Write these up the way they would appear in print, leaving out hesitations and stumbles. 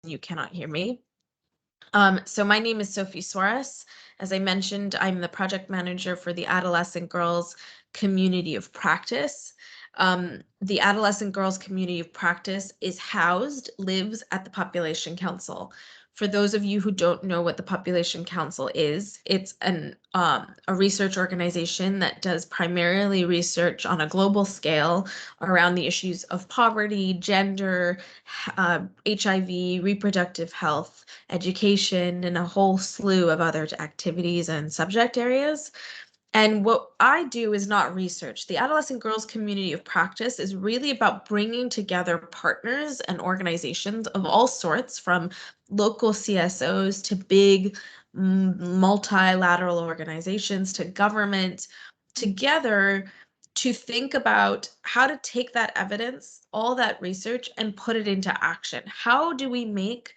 you cannot hear me. So my name is Sophie Suarez. As I mentioned, I'm the project manager for the Adolescent Girls Community of Practice. The Adolescent Girls Community of Practice lives at the Population Council. For those of you who don't know what the Population Council is, it's a research organization that does primarily research on a global scale around the issues of poverty, gender, HIV, reproductive health, education, and a whole slew of other activities and subject areas. And what I do is not research. The Adolescent Girls Community of Practice is really about bringing together partners and organizations of all sorts, from local CSOs to big multilateral organizations to government, together to think about how to take that evidence, all that research, and put it into action. How do we make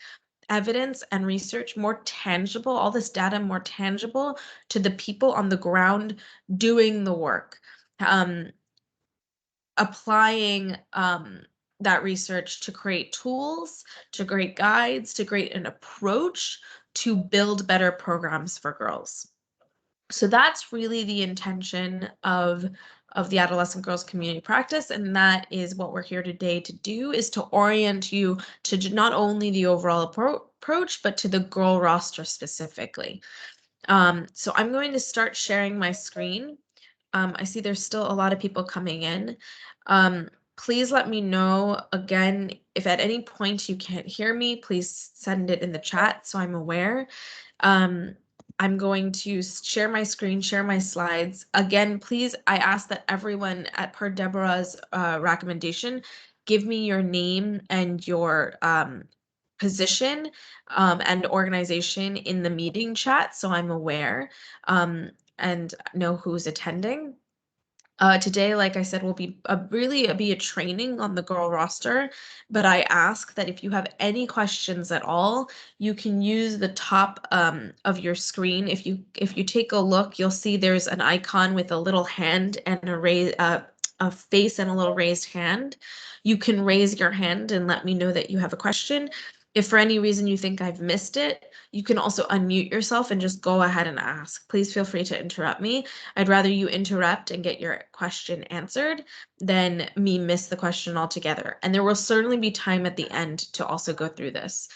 evidence and research more tangible, all this data more tangible to the people on the ground doing the work, applying that research to create tools, to create guides, to create an approach to build better programs for girls. So that's really the intention of the Adolescent Girls Community Practice, and that is what we're here today to do, is to orient you to not only the overall approach, but to the girl roster specifically. So I'm going to start sharing my screen. I see there's still a lot of people coming in. Please let me know, again, if at any point you can't hear me, please send it in the chat so I'm aware. I'm going to share my screen, share my slides. Again, please, I ask that everyone, per Deborah's recommendation, give me your name and your position and organization in the meeting chat so I'm aware and know who's attending. Today, like I said, will be really be a training on the girl roster, but I ask that if you have any questions at all, you can use the top of your screen. If you take a look, you'll see there's an icon with a little hand and a face and a little raised hand. You can raise your hand and let me know that you have a question. If for any reason you think I've missed it, you can also unmute yourself and just go ahead and ask. Please feel free to interrupt me. I'd rather you interrupt and get your question answered than me miss the question altogether. And there will certainly be time at the end to also go through this.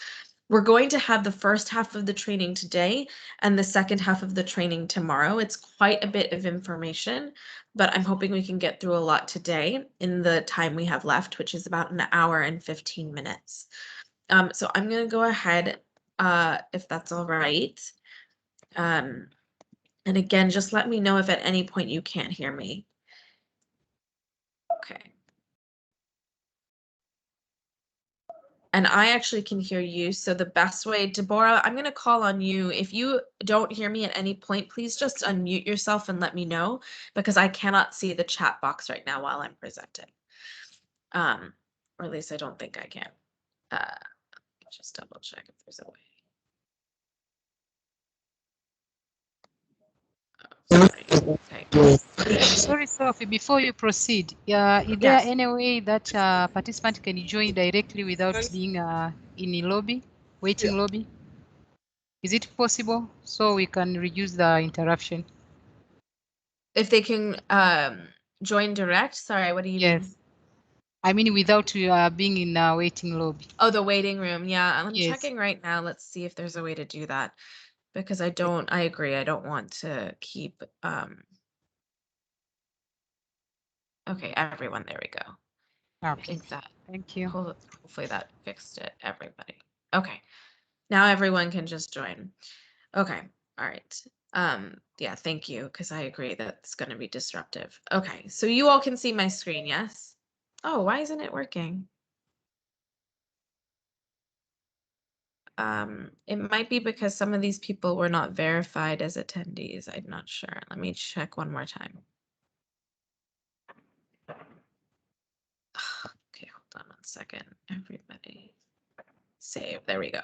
We're going to have the first half of the training today and the second half of the training tomorrow. It's quite a bit of information, but I'm hoping we can get through a lot today in the time we have left, which is about an hour and 15 minutes. So I'm going to go ahead, if that's all right. And again, just let me know if at any point you can't hear me. Okay. And I actually can hear you. So the best way, Deborah, I'm going to call on you. If you don't hear me at any point, please just unmute yourself and let me know, because I cannot see the chat box right now while I'm presenting. Or at least I don't think I can. Just double check if there's a way. Okay. Sorry, Sophie, before you proceed, is there any way that participant can join directly without being in a lobby, waiting lobby? Is it possible so we can reduce the interruption? If they can join direct? Sorry, what do you mean? I mean without being in a waiting lobby. Oh, the waiting room. Yeah, I'm checking right now. Let's see if there's a way to do that, because I agree. I don't want to keep okay, everyone, there we go. Okay. I think that, thank you. Hopefully that fixed it, everybody. Okay, now everyone can just join. Okay, all right. Yeah, thank you, because I agree that's going to be disruptive. Okay, so you all can see my screen, yes? Oh, why isn't it working? It might be because some of these people were not verified as attendees. I'm not sure. Let me check one more time. Okay, hold on 1 second, everybody. Save, there we go.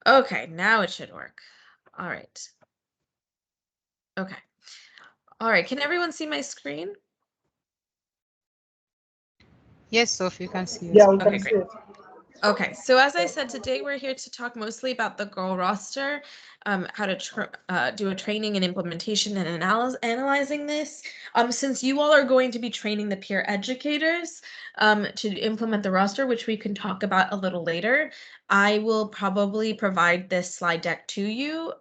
Okay, now it should work. All right. Okay. All right, can everyone see my screen? Yes, Sophie, you can see it. Yeah, we can see it. Okay, so as I said, today we're here to talk mostly about the girl roster, how to do a training and implementation and analyzing this. Since you all are going to be training the peer educators to implement the roster, which we can talk about a little later, I will probably provide this slide deck to you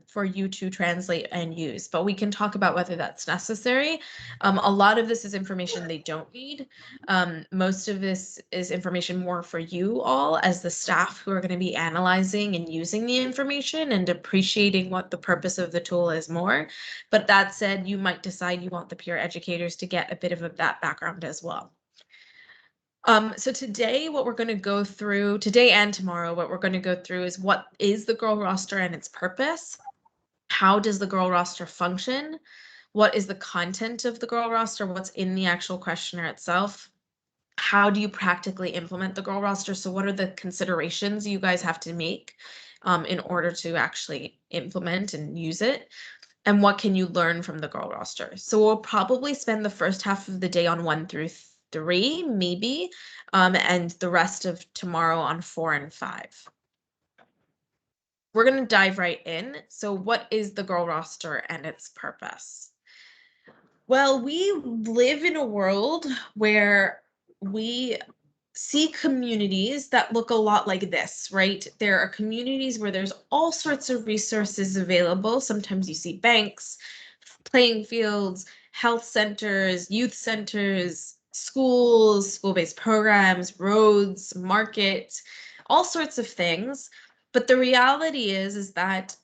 for you to translate and use, but we can talk about whether that's necessary. A lot of this is information they don't need. Most of this is information more for you all as the staff who are going to be analyzing and using the information and appreciating what the purpose of the tool is more. But that said, you might decide you want the peer educators to get a bit of that background as well. So today, what we're going to go through, today and tomorrow, what we're going to go through is what is the girl roster and its purpose? How does the girl roster function? What is the content of the girl roster? What's in the actual questionnaire itself? How do you practically implement the girl roster? So what are the considerations you guys have to make in order to actually implement and use it? And what can you learn from the girl roster? So we'll probably spend the first half of the day on 1 through 3, maybe, and the rest of tomorrow on 4 and 5. We're going to dive right in. So what is the girl roster and its purpose? Well, we live in a world where we see communities that look a lot like this, right? There are communities where there's all sorts of resources available. Sometimes you see banks, playing fields, health centers, youth centers, schools, school-based programs, roads, market, all sorts of things. But the reality is that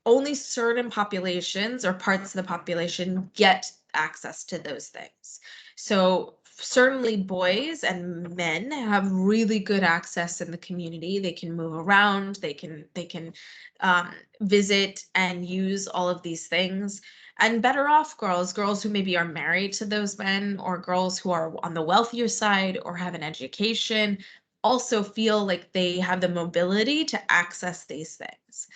only certain populations or parts of the population get access to those things. So certainly boys and men have really good access in the community. They can move around, they can visit and use all of these things. And better off girls who maybe are married to those men, or girls who are on the wealthier side or have an education, also feel like they have the mobility to access these things.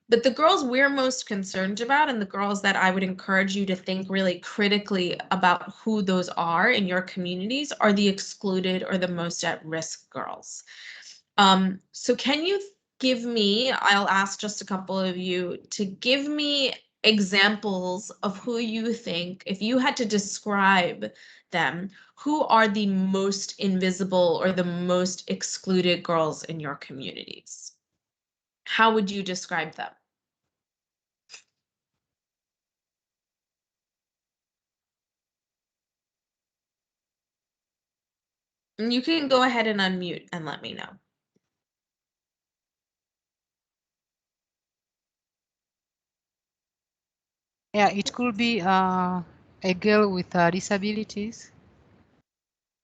But the girls we're most concerned about, and the girls that I would encourage you to think really critically about who those are in your communities, are the excluded or the most at risk girls. So can you give me, I'll ask just a couple of you to give me examples of who you think, if you had to describe them, who are the most invisible or the most excluded girls in your communities? How would you describe them? You can go ahead and unmute and let me know. Yeah, it could be a girl with disabilities.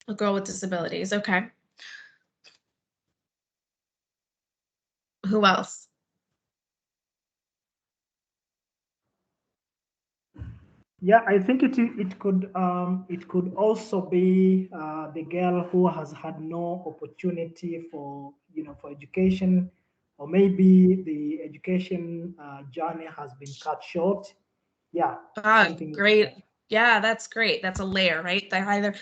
A girl with disabilities, okay. Who else? Yeah, I think it could also be the girl who has had no opportunity for for education, or maybe the education journey has been cut short. Yeah, something like Great. that. Yeah, that's great. That's a layer, right? They either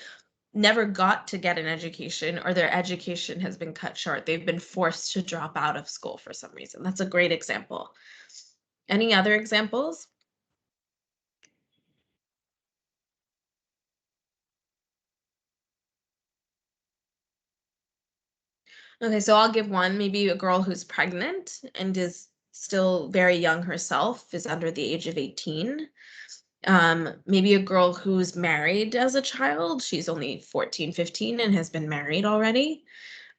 never got to get an education or their education has been cut short. They've been forced to drop out of school for some reason. That's a great example. Any other examples? Okay, so I'll give one, maybe a girl who's pregnant and is still very young herself, is under the age of 18. Maybe a girl who's married as a child. She's only 14, 15 and has been married already.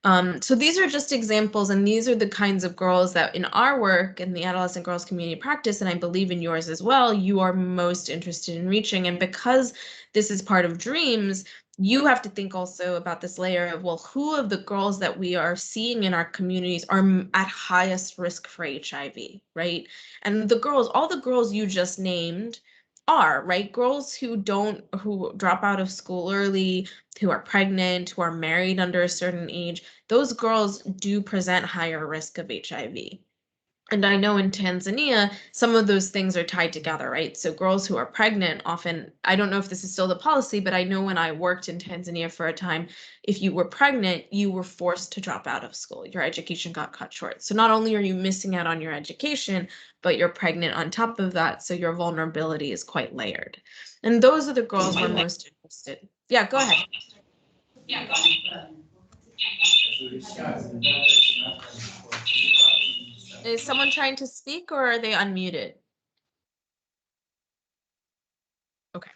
So these are just examples, and these are the kinds of girls that in our work in the adolescent girls community practice, and I believe in yours as well, you are most interested in reaching. And because this is part of dreams, you have to think also about this layer of, well, who of the girls that we are seeing in our communities are at highest risk for HIV, right? And the girls, all the girls you just named are, right? Girls who drop out of school early, who are pregnant, who are married under a certain age, those girls do present higher risk of HIV. And I know in Tanzania, some of those things are tied together, right? So girls who are pregnant often, I don't know if this is still the policy, but I know when I worked in Tanzania for a time, if you were pregnant, you were forced to drop out of school. Your education got cut short. So not only are you missing out on your education, but you're pregnant on top of that. So your vulnerability is quite layered. And those are the girls we're most interested. Yeah, go ahead. Is someone trying to speak or are they unmuted? Okay,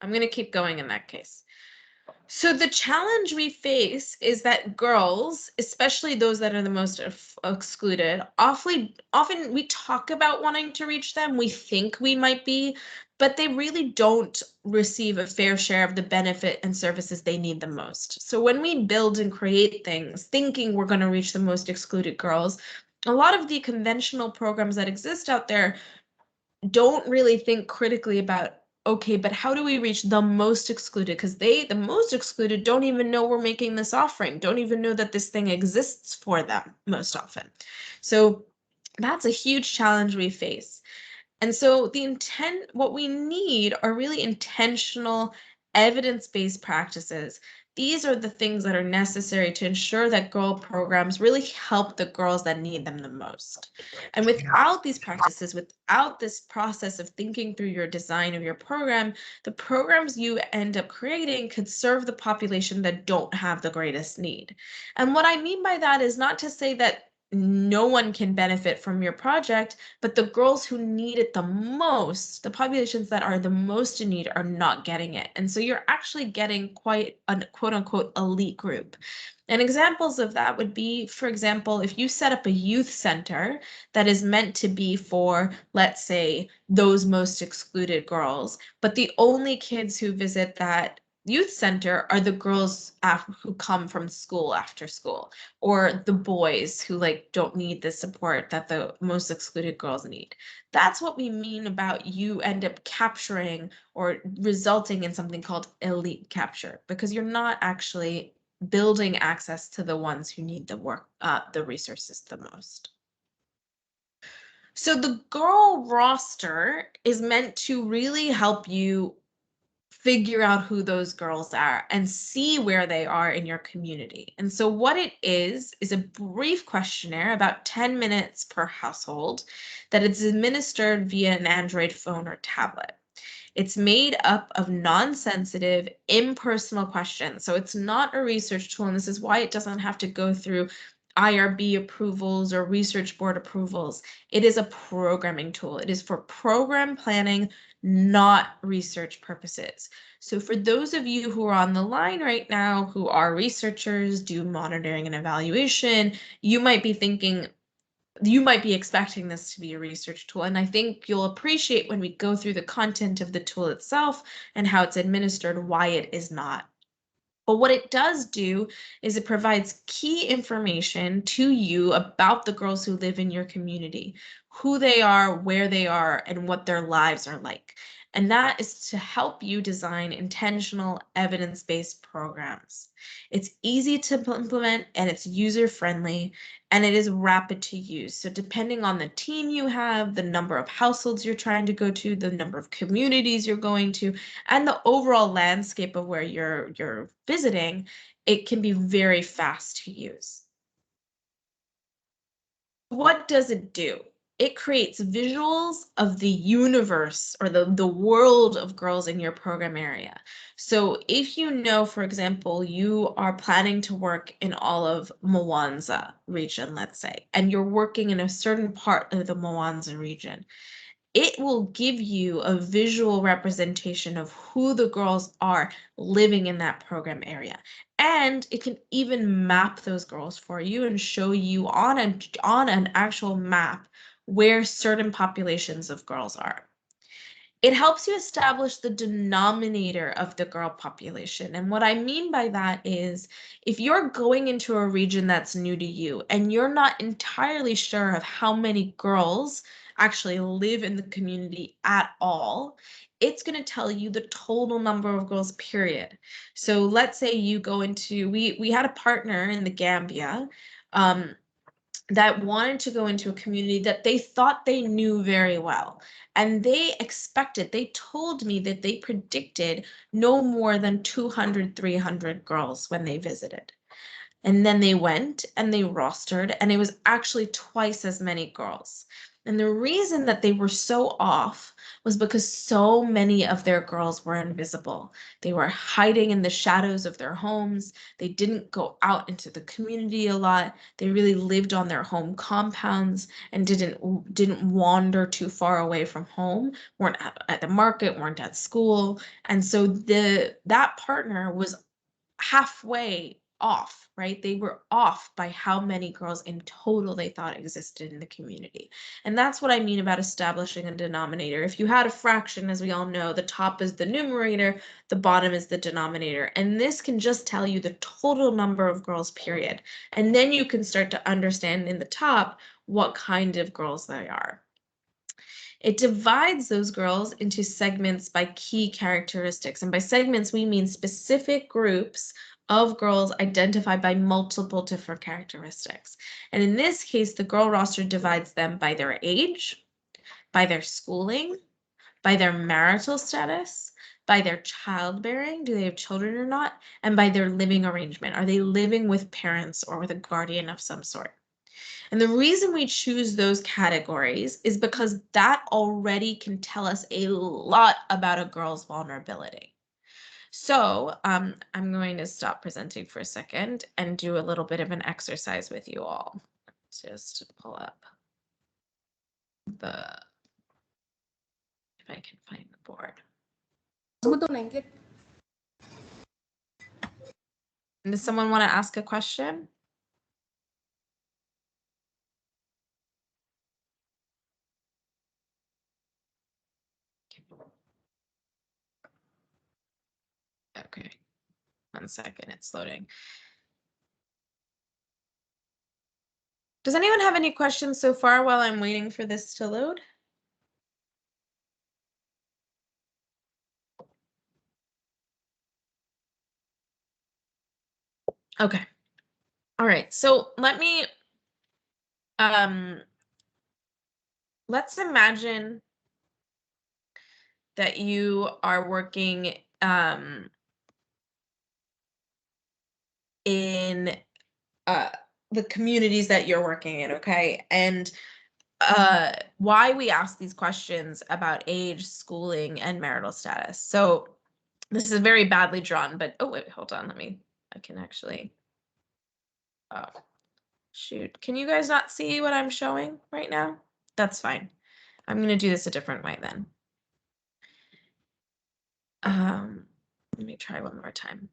I'm going to keep going in that case. So the challenge we face is that girls, especially those that are the most excluded, often we talk about wanting to reach them. We think we might be, but they really don't receive a fair share of the benefit and services they need the most. So when we build and create things thinking we're going to reach the most excluded girls, a lot of the conventional programs that exist out there don't really think critically about, okay, but how do we reach the most excluded? Because the most excluded don't even know we're making this offering, don't even know that this thing exists for them most often. So that's a huge challenge we face. And so what we need are really intentional, evidence-based practices. These are the things that are necessary to ensure that girl programs really help the girls that need them the most. And without these practices, without this process of thinking through your design of your program, the programs you end up creating could serve the population that don't have the greatest need. And what I mean by that is not to say that no one can benefit from your project, but the girls who need it the most, the populations that are the most in need, are not getting it. And so you're actually getting quite a quote unquote elite group. And examples of that would be, for example, if you set up a youth center that is meant to be for, let's say, those most excluded girls, but the only kids who visit that youth center are the girls who come from school after school, or the boys who don't need the support that the most excluded girls need. That's what we mean about you end up capturing or resulting in something called elite capture, because you're not actually building access to the ones who need the resources the most. So the girl roster is meant to really help you figure out who those girls are and see where they are in your community. And so what it is a brief questionnaire, about 10 minutes per household, that is administered via an Android phone or tablet. It's made up of non-sensitive, impersonal questions. So it's not a research tool, and this is why it doesn't have to go through IRB approvals or research board approvals. It is a programming tool. It is for program planning, not research purposes. So for those of you who are on the line right now, who are researchers, do monitoring and evaluation, you might be thinking, you might be expecting this to be a research tool. And I think you'll appreciate when we go through the content of the tool itself and how it's administered, why it is not. But what it does do is it provides key information to you about the girls who live in your community, who they are, where they are, and what their lives are like. And that is to help you design intentional, evidence-based programs. It's easy to implement and it's user-friendly and it is rapid to use. So depending on the team you have, the number of households you're trying to go to, the number of communities you're going to, and the overall landscape of where you're visiting, it can be very fast to use. What does it do? It creates visuals of the universe or the world of girls in your program area. So if you know, for example, you are planning to work in all of Mwanza region, let's say, and you're working in a certain part of the Mwanza region, it will give you a visual representation of who the girls are living in that program area. And it can even map those girls for you and show you on an actual map where certain populations of girls are. It helps you establish the denominator of the girl population. And what I mean by that is if you're going into a region that's new to you and you're not entirely sure of how many girls actually live in the community at all, it's going to tell you the total number of girls, period. So let's say you go into, we had a partner in the Gambia, that wanted to go into a community that they thought they knew very well. And they told me that they predicted no more than 200, 300 girls when they visited. And then they went and they rostered, and it was actually twice as many girls. And the reason that they were so off was because so many of their girls were invisible. They were hiding in the shadows of their homes. They didn't go out into the community a lot. They really lived on their home compounds and didn't wander too far away from home, weren't at the market, weren't at school. And so that partner was halfway off, right? They were off by how many girls in total they thought existed in the community. And that's what I mean about establishing a denominator. If you had a fraction, as we all know, the top is the numerator, the bottom is the denominator. And this can just tell you the total number of girls, period. And then you can start to understand in the top what kind of girls they are. It divides those girls into segments by key characteristics. And by segments, we mean specific groups of girls identified by multiple different characteristics. And in this case, the girl roster divides them by their age, by their schooling, by their marital status, by their childbearing, do they have children or not, and by their living arrangement. Are they living with parents or with a guardian of some sort? And the reason we choose those categories is because that already can tell us a lot about a girl's vulnerability. So I'm going to stop presenting for a second and do a little bit of an exercise with you all. Just pull up if I can find the board. And does someone want to ask a question? Okay, 1 second, it's loading. Does anyone have any questions so far while I'm waiting for this to load? Okay. All right. So let's imagine that you are working in the communities that you're working in, okay? And why we ask these questions about age, schooling, and marital status. So this is very badly drawn, but oh wait, hold on, I can actually, oh shoot. Can you guys not see what I'm showing right now? That's fine. I'm gonna do this a different way then. Let me try one more time.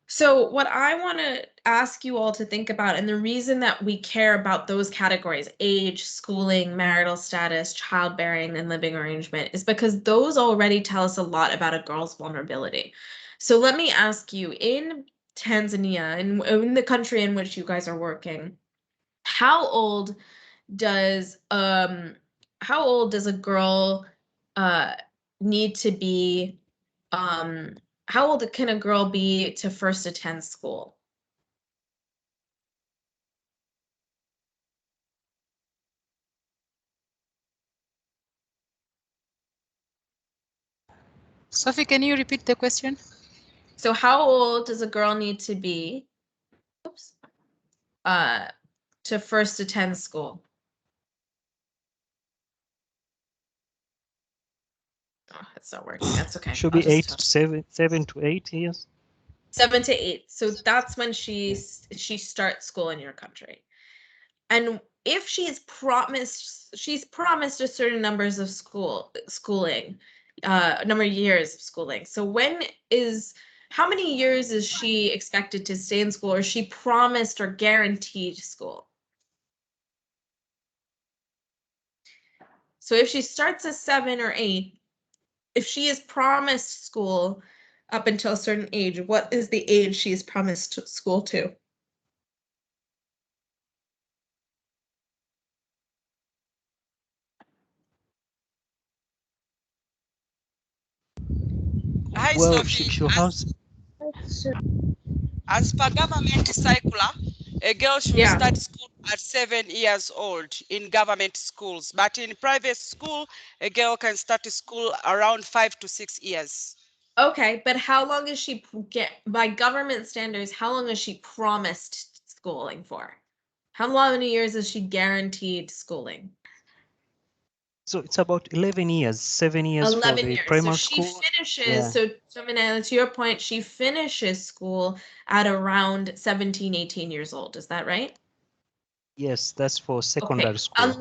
So what I want to ask you all to think about, and the reason that we care about those categories, age, schooling, marital status, childbearing, and living arrangement, is because those already tell us a lot about a girl's vulnerability. So let me ask you, in Tanzania, in the country in which you guys are working, how old does a girl need to be, how old can a girl be to first attend school? Sophie, can you repeat the question? So how old does a girl need to be, oops, to first attend school? Oh, it's not working. That's okay. Should be 7 to 8 years. 7 to 8. So that's when she starts school in your country. And if she's promised a certain numbers of schooling, number of years of schooling. So how many years is she expected to stay in school, or is she promised or guaranteed school? So if she starts at 7 or 8, if she is promised school up until a certain age, what is the age she is promised school to? Hi, Well, Sophie. she has. As per government circular, a girl should Yeah. start school at 7 years old in government schools. But in private school, a girl can start school around 5 to 6 years. Okay, but how long is she by government standards, how long is she promised schooling for? How many years is she guaranteed schooling? So it's about 11 years, 7 years for 11 the years. So primary she school. finishes, Yeah. so Manila, to your point, she finishes school at around 17, 18 years old. Is that right? Yes, that's for secondary school.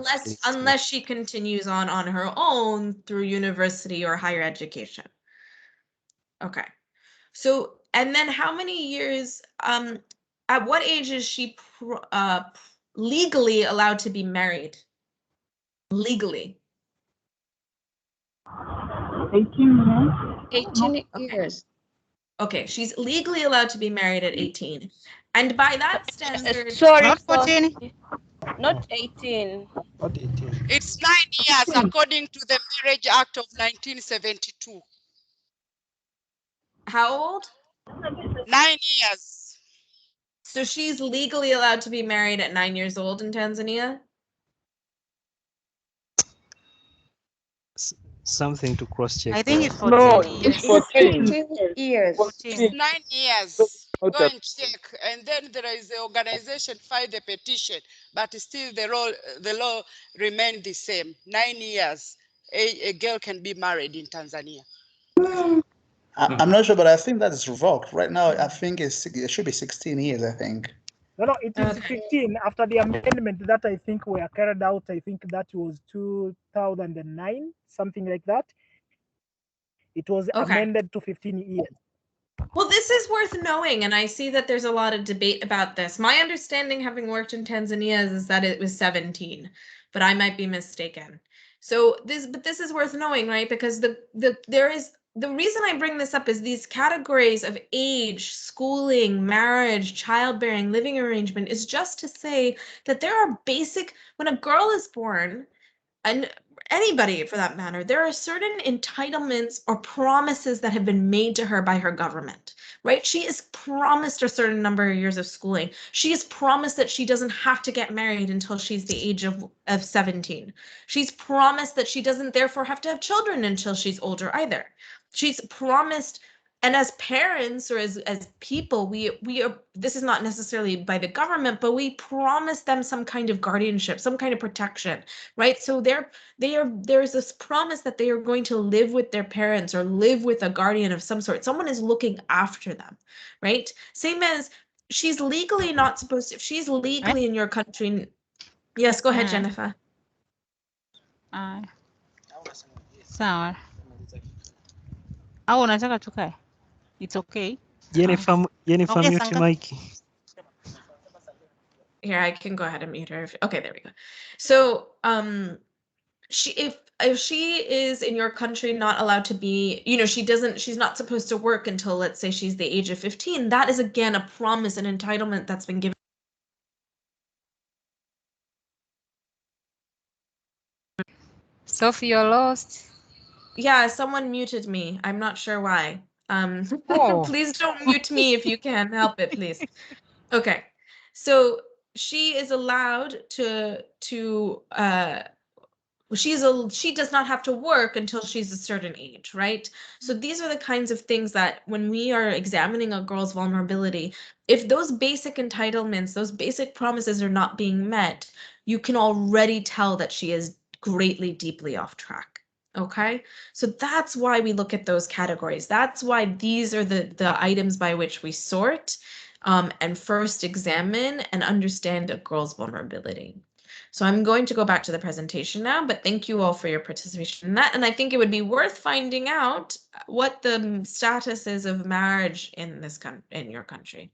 Unless she continues on her own through university or higher education. Okay. So, and then how many years, at what age is she legally allowed to be married? Legally. 18 years. 18 years. Okay, she's legally allowed to be married at 18. And by that standard, Sorry, Not 14. not 18. Not 18. It's 9 years according to the Marriage Act of 1972. how old? 9 years. So she's legally allowed to be married at 9 years old in Tanzania? Something to cross-check. I think it's 14 No, years. it's 14. 14 years. 14. 9 years. Not Go a- and check. And then there is the organization filed the petition, but still the law remained the same. 9 years. A girl can be married in Tanzania. I'm not sure, but I think that is revoked. Right now, I think it should be 16 years, I think. No, it is Okay. 15 after the amendment that I think were carried out. I think that was 2009, something like that. It was amended to 15 years. Well, this is worth knowing, and I see that there's a lot of debate about this. My understanding, having worked in Tanzania, is that it was 17, but I might be mistaken. So this is worth knowing, right? Because the reason I bring this up is these categories of age, schooling, marriage, childbearing, living arrangement is just to say that there are basic, when a girl is born, and anybody for that matter, there are certain entitlements or promises that have been made to her by her government, right? She is promised a certain number of years of schooling. She is promised that she doesn't have to get married until she's the age of 17. She's promised that she doesn't therefore have to have children until she's older either. She's promised, and as parents or as people, we are, this is not necessarily by the government, but we promise them some kind of guardianship, some kind of protection, right? So there's this promise that they are going to live with their parents or live with a guardian of some sort. Someone is looking after them, right? Same as she's legally not supposed to, if she's legally in your country. Yes, go ahead, Jennifer. Sawa. Au unataka tukae? It's okay. Jennifer, Okay, mute Sanka. mic. Here, I can go ahead and mute her. Okay, there we go. So, if she is in your country not allowed to be, she's not supposed to work until, let's say, she's the age of 15, that is again a promise, an entitlement that's been given. Sophie, you're lost. Yeah, someone muted me. I'm not sure why. Oh. Please don't mute me if you can help it, please. Okay, so she is allowed to she does not have to work until she's a certain age, right? So these are the kinds of things that when we are examining a girl's vulnerability, if those basic entitlements, those basic promises are not being met, you can already tell that she is greatly, deeply off track. Okay, so that's why we look at those categories. That's why these are the items by which we sort and first examine and understand a girl's vulnerability. So I'm going to go back to the presentation now, but thank you all for your participation in that. And I think it would be worth finding out what the status is of marriage in your country.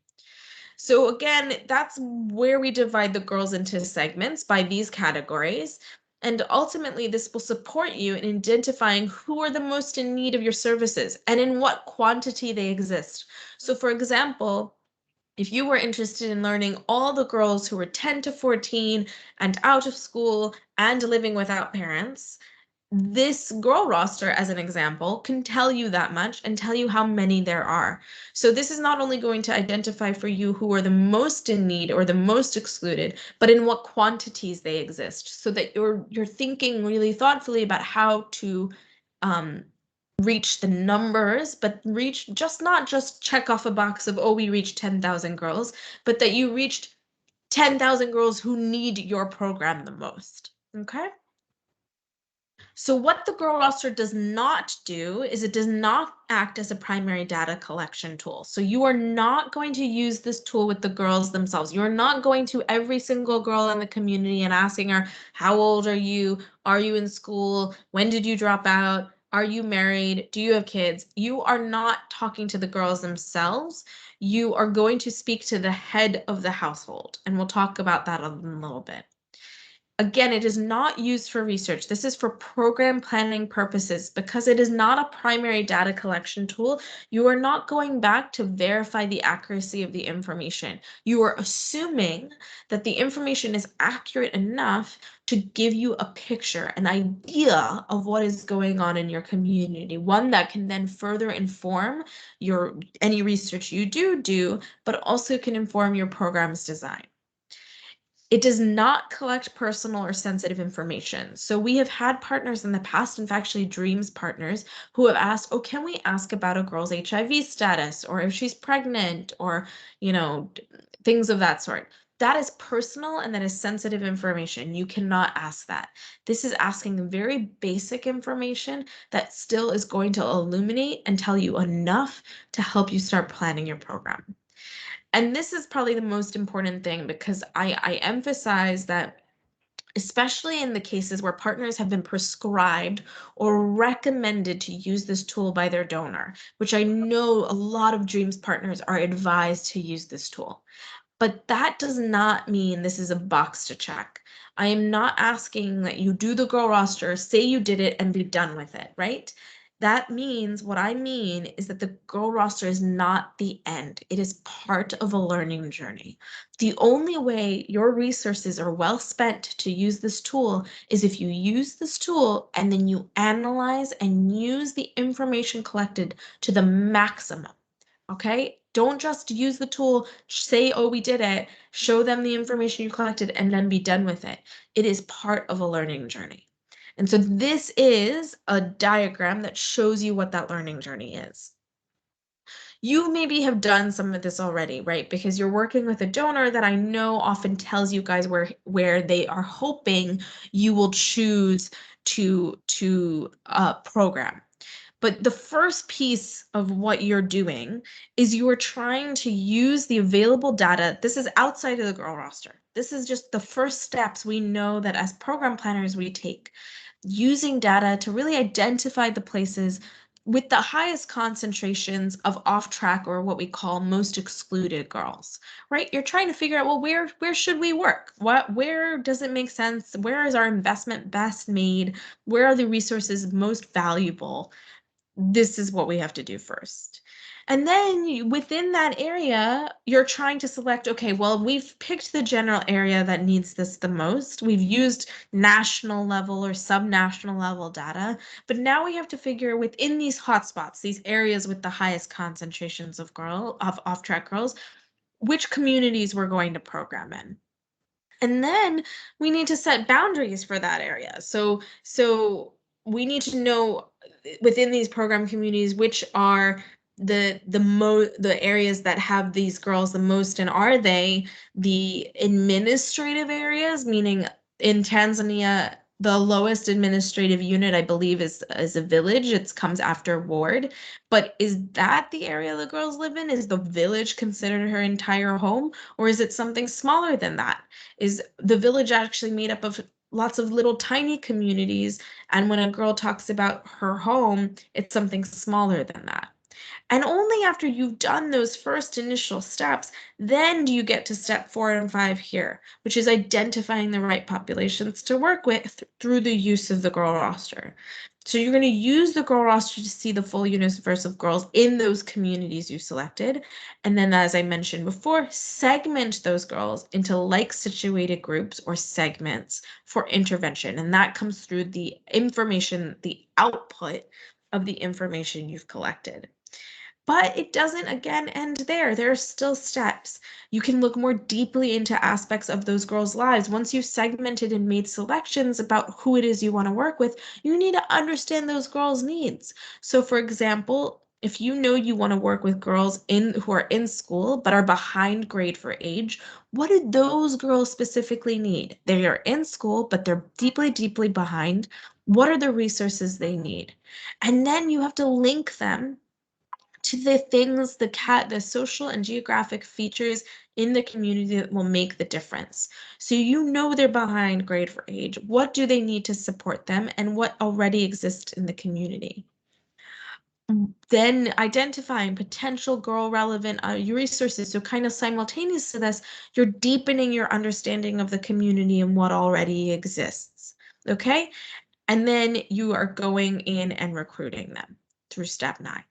So again, that's where we divide the girls into segments by these categories. And ultimately, this will support you in identifying who are the most in need of your services and in what quantity they exist. So for example, if you were interested in learning all the girls who were 10 to 14 and out of school and living without parents, this girl roster, as an example, can tell you that much and tell you how many there are. So this is not only going to identify for you who are the most in need or the most excluded, but in what quantities they exist, so that you're thinking really thoughtfully about how to reach the numbers, but reach not just check off a box of, oh, we reached 10,000 girls, but that you reached 10,000 girls who need your program the most. Okay? So what the girl roster does not do is it does not act as a primary data collection tool. So you are not going to use this tool with the girls themselves. You're not going to every single girl in the community and asking her, how old are you? Are you in school? When did you drop out? Are you married? Do you have kids? You are not talking to the girls themselves. You are going to speak to the head of the household. And we'll talk about that in a little bit. Again, it is not used for research. This is for program planning purposes. Because it is not a primary data collection tool, you are not going back to verify the accuracy of the information. You are assuming that the information is accurate enough to give you a picture, an idea of what is going on in your community, one that can then further inform any research you do, but also can inform your program's design. It does not collect personal or sensitive information. So we have had partners in the past, and actually Dreams partners, who have asked, oh, can we ask about a girl's HIV status, or if she's pregnant, or, things of that sort. That is personal and that is sensitive information. You cannot ask that. This is asking very basic information that still is going to illuminate and tell you enough to help you start planning your program. And this is probably the most important thing, because I emphasize that, especially in the cases where partners have been prescribed or recommended to use this tool by their donor, which I know a lot of Dreams partners are advised to use this tool. But that does not mean this is a box to check. I am not asking that you do the girl roster, say you did it, and be done with it, right? That means, what I mean is that the girl roster is not the end. It is part of a learning journey. The only way your resources are well spent to use this tool is if you use this tool and then you analyze and use the information collected to the maximum. Okay? Don't just use the tool, say, oh, we did it, show them the information you collected, and then be done with it. It is part of a learning journey. And so this is a diagram that shows you what that learning journey is. You maybe have done some of this already, right? Because you're working with a donor that I know often tells you guys where they are hoping you will choose to program. But the first piece of what you're doing is you are trying to use the available data. This is outside of the girl roster. This is just the first steps we know that as program planners we take, using data to really identify the places with the highest concentrations of off-track, or what we call most excluded girls, right? You're trying to figure out, well, where should we work? Where does it make sense? Where is our investment best made? Where are the resources most valuable? This is what we have to do first. And then within that area, you're trying to select, okay, well, we've picked the general area that needs this the most. We've used national level or sub-national level data, but now we have to figure within these hotspots, these areas with the highest concentrations of off-track girls, which communities we're going to program in. And then we need to set boundaries for that area. So we need to know within these program communities which are the areas that have these girls the most, and are they the administrative areas, meaning in Tanzania the lowest administrative unit, I believe, is a village. It comes after ward. But is that the area the girls live in? Is the village considered her entire home? Or is it something smaller than that? Is the village actually made up of lots of little tiny communities? And when a girl talks about her home, it's something smaller than that. And only after you've done those first initial steps, then do you get to step 4 and 5 here, which is identifying the right populations to work with through the use of the girl roster. So you're going to use the girl roster to see the full universe of girls in those communities you selected. And then, as I mentioned before, segment those girls into like-situated groups or segments for intervention. And that comes through the information, the output of the information you've collected. But it doesn't, again, end there. There are still steps. You can look more deeply into aspects of those girls' lives. Once you've segmented and made selections about who it is you want to work with, you need to understand those girls' needs. So, for example, if you know you want to work with girls who are in school but are behind grade for age, what do those girls specifically need? They are in school, but they're deeply, deeply behind. What are the resources they need? And then you have to link them to the things, the social and geographic features in the community that will make the difference. So you know they're behind grade for age. What do they need to support them, and what already exists in the community? Then identifying potential girl relevant resources. So kind of simultaneous to this, you're deepening your understanding of the community and what already exists. Okay? And then you are going in and recruiting them through step 9.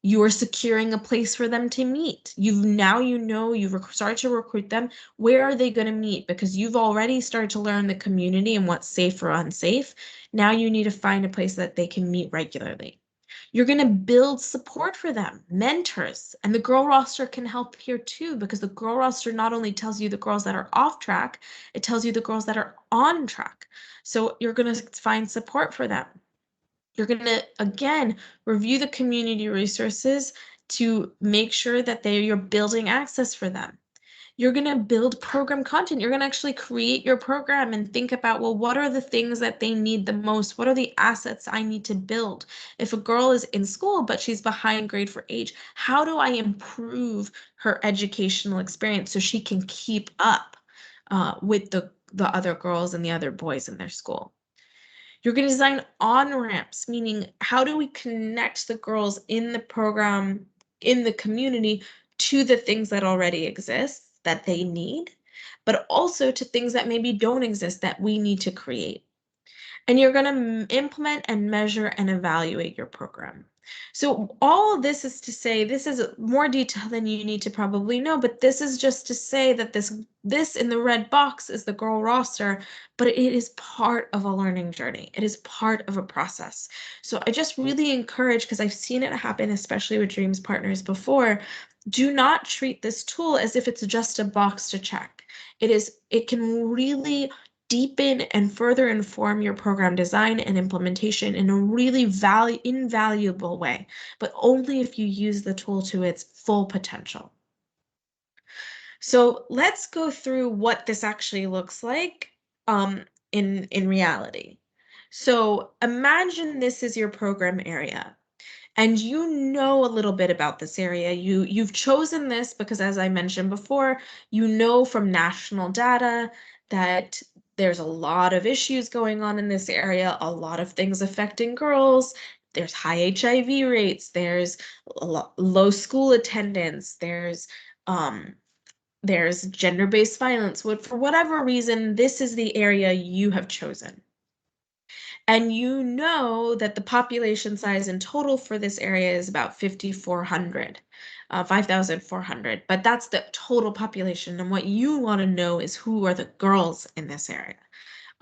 You are securing a place for them to meet. You've started to recruit them. Where are they going to meet? Because you've already started to learn the community and what's safe or unsafe. Now you need to find a place that they can meet regularly. You're going to build support for them, mentors, and the girl roster can help here too, because the girl roster not only tells you the girls that are off track, it tells you the girls that are on track. So you're going to find support for them. You're going to, again, review the community resources to make sure that you're building access for them. You're going to build program content. You're going to actually create your program and think about, well, what are the things that they need the most? What are the assets I need to build? If a girl is in school, but she's behind grade for age, how do I improve her educational experience so she can keep up with the other girls and the other boys in their school? You're going to design on-ramps, meaning how do we connect the girls in the program, in the community, to the things that already exist that they need, but also to things that maybe don't exist that we need to create. And you're going to implement and measure and evaluate your program. So all this is to say, this is more detail than you need to probably know, but this is just to say that this in the red box is the girl roster, but it is part of a learning journey. It is part of a process. So I just really encourage, because I've seen it happen, especially with Dreams Partners before, do not treat this tool as if it's just a box to check. It can really deepen and further inform your program design and implementation in a really invaluable way, but only if you use the tool to its full potential. So let's go through what this actually looks like in reality. So imagine this is your program area. And you know a little bit about this area. You've chosen this because, as I mentioned before, you know from national data that there's a lot of issues going on in this area, a lot of things affecting girls. There's high HIV rates, there's low school attendance, there's gender-based violence. For whatever reason, this is the area you have chosen. And you know that the population size in total for this area is about 5,400, but that's the total population. And what you want to know is who are the girls in this area,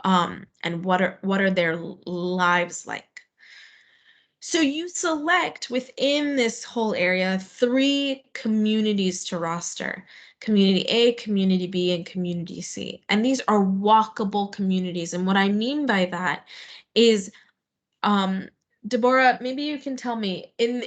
and what are their lives like. So you select within this whole area 3 communities to roster: Community A, Community B, and Community C. And these are walkable communities. And what I mean by that is, Deborah, maybe you can tell me, in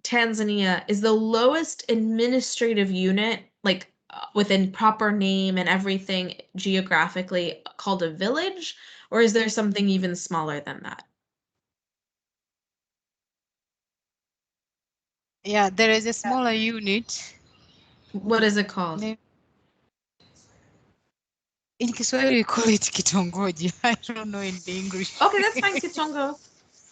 Tanzania, is the lowest administrative unit, like within proper name and everything geographically, called a village, or is there something even smaller than that? Yeah, there is a smaller unit. What is it called? In Kiswahili, we call it kitongoji. I don't know in the English. Okay, that's fine, Kitongo.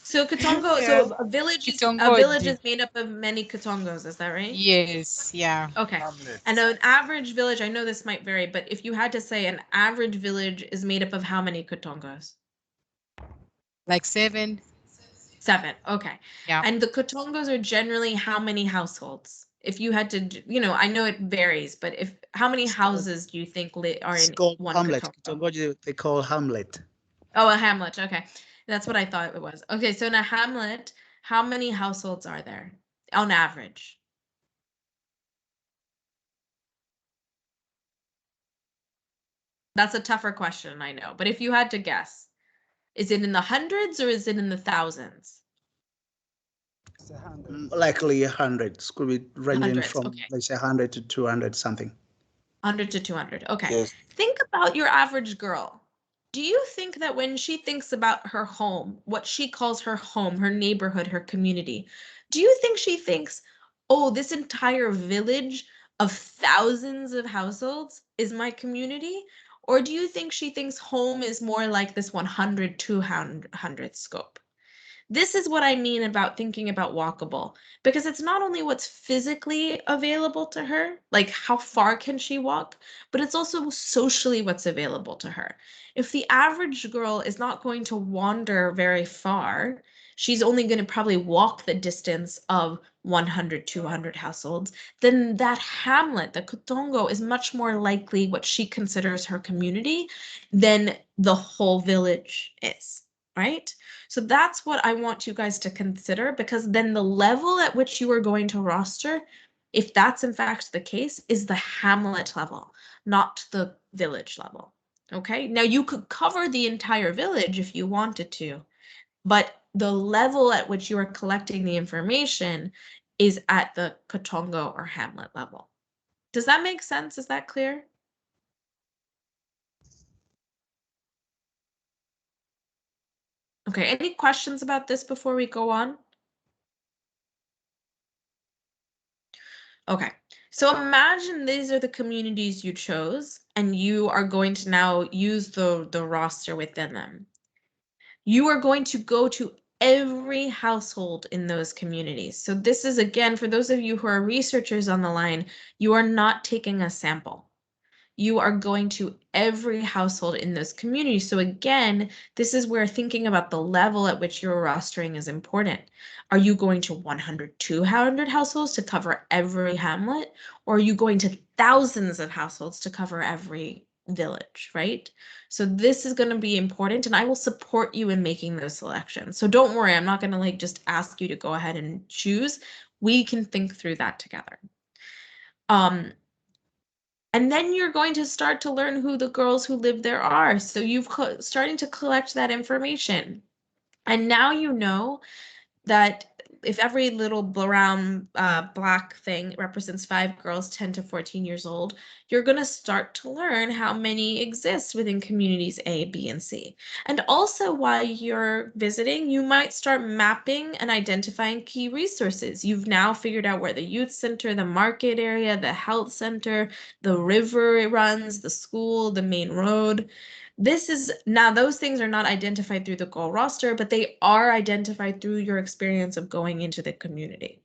So Kitongo, Yeah. so a village Kitongoji. is made up of many Kitongos, is that right? Yes, yeah. Okay. And an average village, I know this might vary, but if you had to say an average village is made up of how many Kitongos? Like 7. 7. Okay. Yeah. And the Kotongos are generally how many households? If you had to, you know, I know it varies, but how many houses do you think are It's in called one Hamlet. Kotongo? Kitongoji they call Hamlet. Oh, a hamlet. Okay. That's what I thought it was. Okay, so in a hamlet, how many households are there on average? That's a tougher question, I know. But if you had to guess, is it in the hundreds or is it in the thousands? Likely hundreds. Could be ranging Hundreds, from, okay. let's say, 100 to 200 something. 100 to 200. Okay. Yes. Think about your average girl. Do you think that when she thinks about her home, what she calls her home, her neighborhood, her community, do you think she thinks, oh, this entire village of thousands of households is my community? Or do you think she thinks home is more like this 100, 200 scope? This is what I mean about thinking about walkable, because it's not only what's physically available to her, like how far can she walk, but it's also socially what's available to her. If the average girl is not going to wander very far, she's only going to probably walk the distance of 100, 200 households, then that hamlet, the Kotongo, is much more likely what she considers her community than the whole village is, right? So that's what I want you guys to consider, because then the level at which you are going to roster, if that's in fact the case, is the hamlet level, not the village level. Okay, now you could cover the entire village if you wanted to, but the level at which you are collecting the information is at the Kotongo or hamlet level. Does that make sense? Is that clear? Okay, any questions about this before we go on? Okay, so imagine these are the communities you chose, and you are going to now use the roster within them. You are going to go to every household in those communities. So this is, again, for those of you who are researchers on the line, you are not taking a sample. You are going to every household in those communities. So again, this is where thinking about the level at which you're rostering is important. Are you going to 100, 200 households to cover every hamlet? Or are you going to thousands of households to cover every village, right? So this is going to be important, and I will support you in making those selections. So don't worry, I'm not going to like just ask you to go ahead and choose. We can think through that together. And then you're going to start to learn who the girls who live there are. So you've starting to collect that information. And now you know that if every little brown black thing represents 5 girls 10 to 14 years old, you're going to start to learn how many exist within communities A, B, and C. And also while you're visiting, you might start mapping and identifying key resources. You've now figured out where the youth center, the market area, the health center, the river it runs, the school, the main road. This is now, those things are not identified through the goal roster, but they are identified through your experience of going into the community.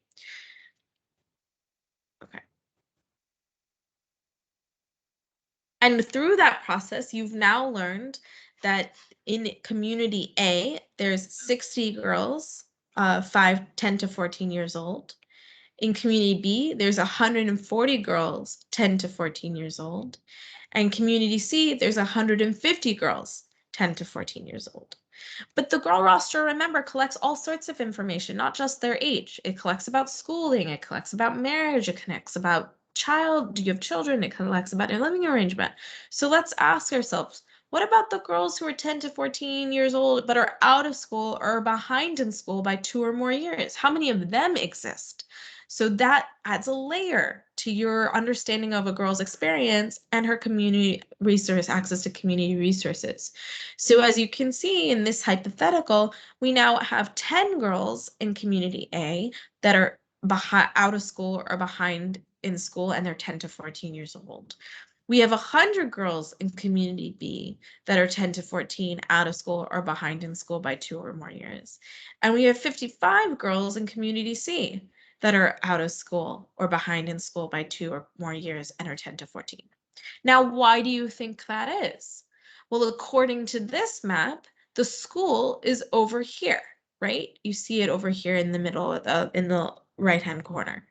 Okay. And through that process, you've now learned that in community A, there's 60 girls, 10 to 14 years old. In community B, there's 140 girls, 10 to 14 years old. And community C, there's 150 girls, 10 to 14 years old. But the girl roster, remember, collects all sorts of information, not just their age. It collects about schooling, it collects about marriage, it connects about do you have children, it collects about your living arrangement. So let's ask ourselves, what about the girls who are 10 to 14 years old but are out of school or behind in school by 2 or more years? How many of them exist? So that adds a layer to your understanding of a girl's experience and her community resource, access to community resources. So as you can see in this hypothetical, we now have 10 girls in community A that are out of school or behind in school, and they're 10 to 14 years old. We have 100 girls in community B that are 10 to 14 out of school or behind in school by 2 or more years. And we have 55 girls in community C that are out of school or behind in school by 2 or more years and are 10 to 14. Now, why do you think that is? Well, according to this map, The school is over here, right? You see it over here in the middle of in the right-hand corner,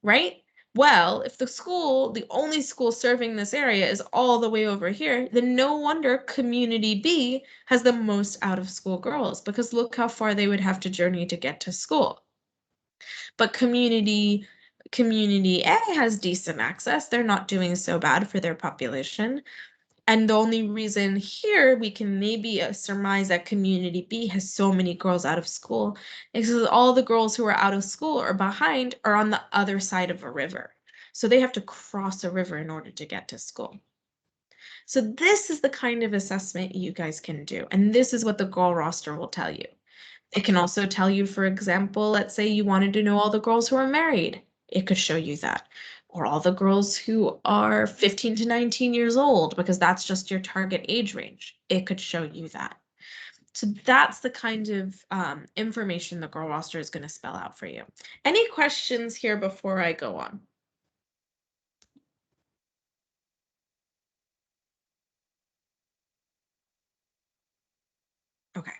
right? Well, if the only school serving this area is all the way over here, then no wonder community B has the most out-of-school girls, because look how far they would have to journey to get to school. But community A has decent access. They're not doing so bad for their population. And the only reason here we can maybe surmise that community B has so many girls out of school is because all the girls who are out of school or behind are on the other side of a river. So they have to cross a river in order to get to school. So this is the kind of assessment you guys can do. And this is what the girl roster will tell you. It can also tell you, for example, let's say you wanted to know all the girls who are married. It could show you that. Or all the girls who are 15 to 19 years old, because that's just your target age range. It could show you that. So that's the kind of information the girl roster is going to spell out for you. Any questions here before I go on? Okay.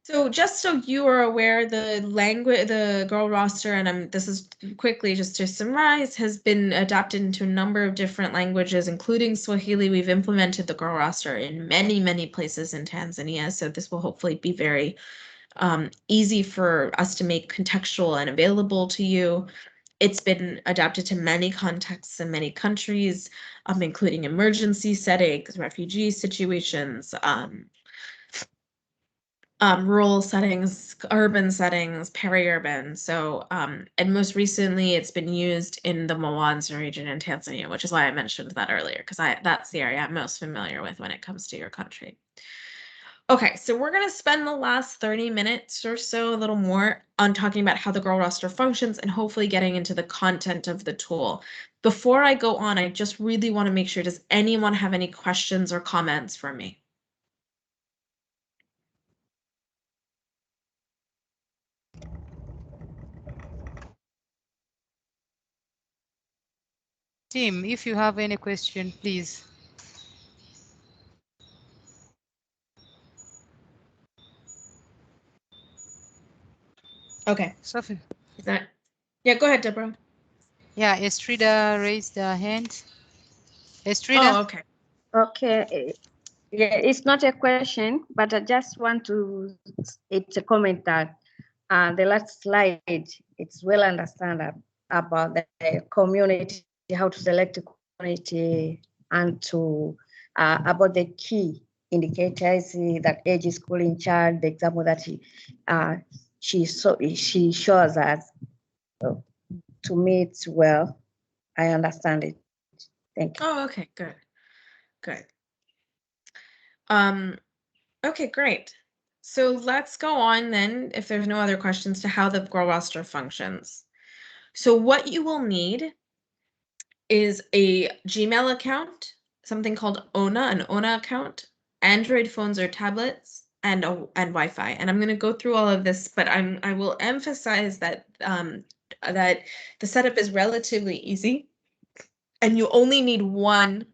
So just so you are aware, the girl roster, and this is quickly just to summarize, has been adapted into a number of different languages, including Swahili. We've implemented the girl roster in many, many places in Tanzania. So this will hopefully be very easy for us to make contextual and available to you. It's been adapted to many contexts in many countries, including emergency settings, refugee situations, rural settings, urban settings, peri-urban. So, and most recently it's been used in the Mwanza region in Tanzania, which is why I mentioned that earlier, because that's the area I'm most familiar with when it comes to your country. Okay, so we're going to spend the last 30 minutes or so, a little more, on talking about how the girl roster functions and hopefully getting into the content of the tool. Before I go on, I just really want to make sure, does anyone have any questions or comments for me? Team, if you have any question, please. Okay. Sophie. Is that? Yeah, go ahead, Deborah. Yeah, Estrida raised her hand. Estrida? Oh, okay. Okay. Yeah, it's not a question, but I just want to, it's a comment that the last slide, it's well understood about the community, how to select a community, and to about the key indicators that age is schooling child, the example that she shows us. To me, it's well. I understand it. Thank you. Oh, okay, good. Good. Okay, great. So let's go on then, if there's no other questions, to how the girl roster functions. So what you will need is a Gmail account, something called ONA, an ONA account, Android phones or tablets, and Wi-Fi. And I'm going to go through all of this, but I will emphasize that that the setup is relatively easy, and you only need one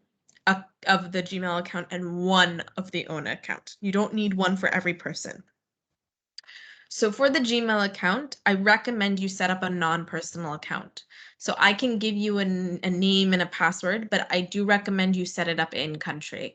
of the Gmail account and one of the ONA account. You don't need one for every person. So for the Gmail account, I recommend you set up a non-personal account. So I can give you a name and a password, but I do recommend you set it up in country.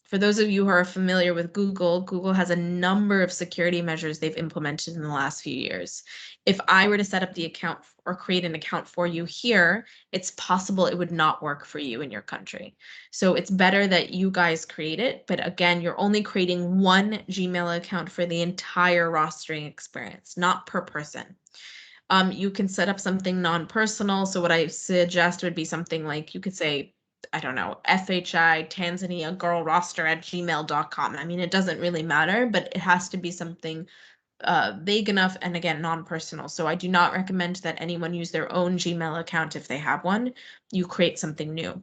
For those of you who are familiar with Google, Google has a number of security measures they've implemented in the last few years. If I were to set up the account or create an account for you here, it's possible it would not work for you in your country. So it's better that you guys create it. But again, you're only creating one Gmail account for the entire rostering experience, not per person. You can set up something non-personal. So what I suggest would be something like, you could say, I don't know, FHI Tanzania girl roster at gmail.com. I mean, it doesn't really matter, but it has to be something vague enough and, again, non-personal. So I do not recommend that anyone use their own Gmail account if they have one. You create something new.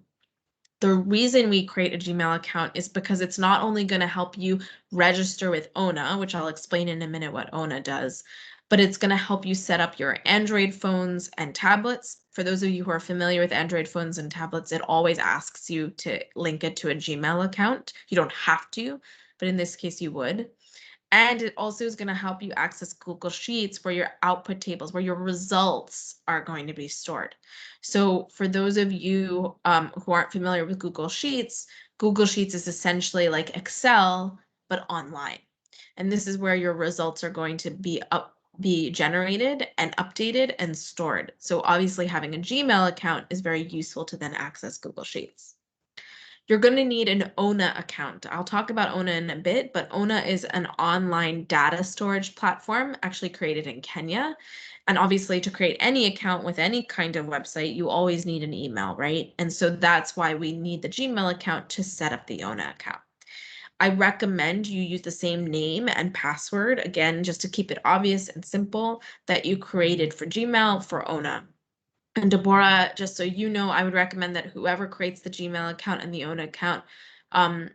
The reason we create a Gmail account is because it's not only going to help you register with ONA, which I'll explain in a minute what ONA does, but it's going to help you set up your Android phones and tablets. For those of you who are familiar with Android phones and tablets, it always asks you to link it to a Gmail account. You don't have to, but in this case you would. And it also is going to help you access Google Sheets where your output tables, where your results are going to be stored. So for those of you who aren't familiar with Google Sheets is essentially like Excel, but online. And this is where your results are going to be generated and updated and stored. So obviously having a Gmail account is very useful to then access Google Sheets. You're going to need an ONA account. I'll talk about ONA in a bit, but ONA is an online data storage platform actually created in Kenya. And obviously to create any account with any kind of website, you always need an email, right? And so that's why we need the Gmail account to set up the ONA account. I recommend you use the same name and password, again, just to keep it obvious and simple, that you created for Gmail for ONA. And Deborah, just so you know, I would recommend that whoever creates the Gmail account and the ONA account, what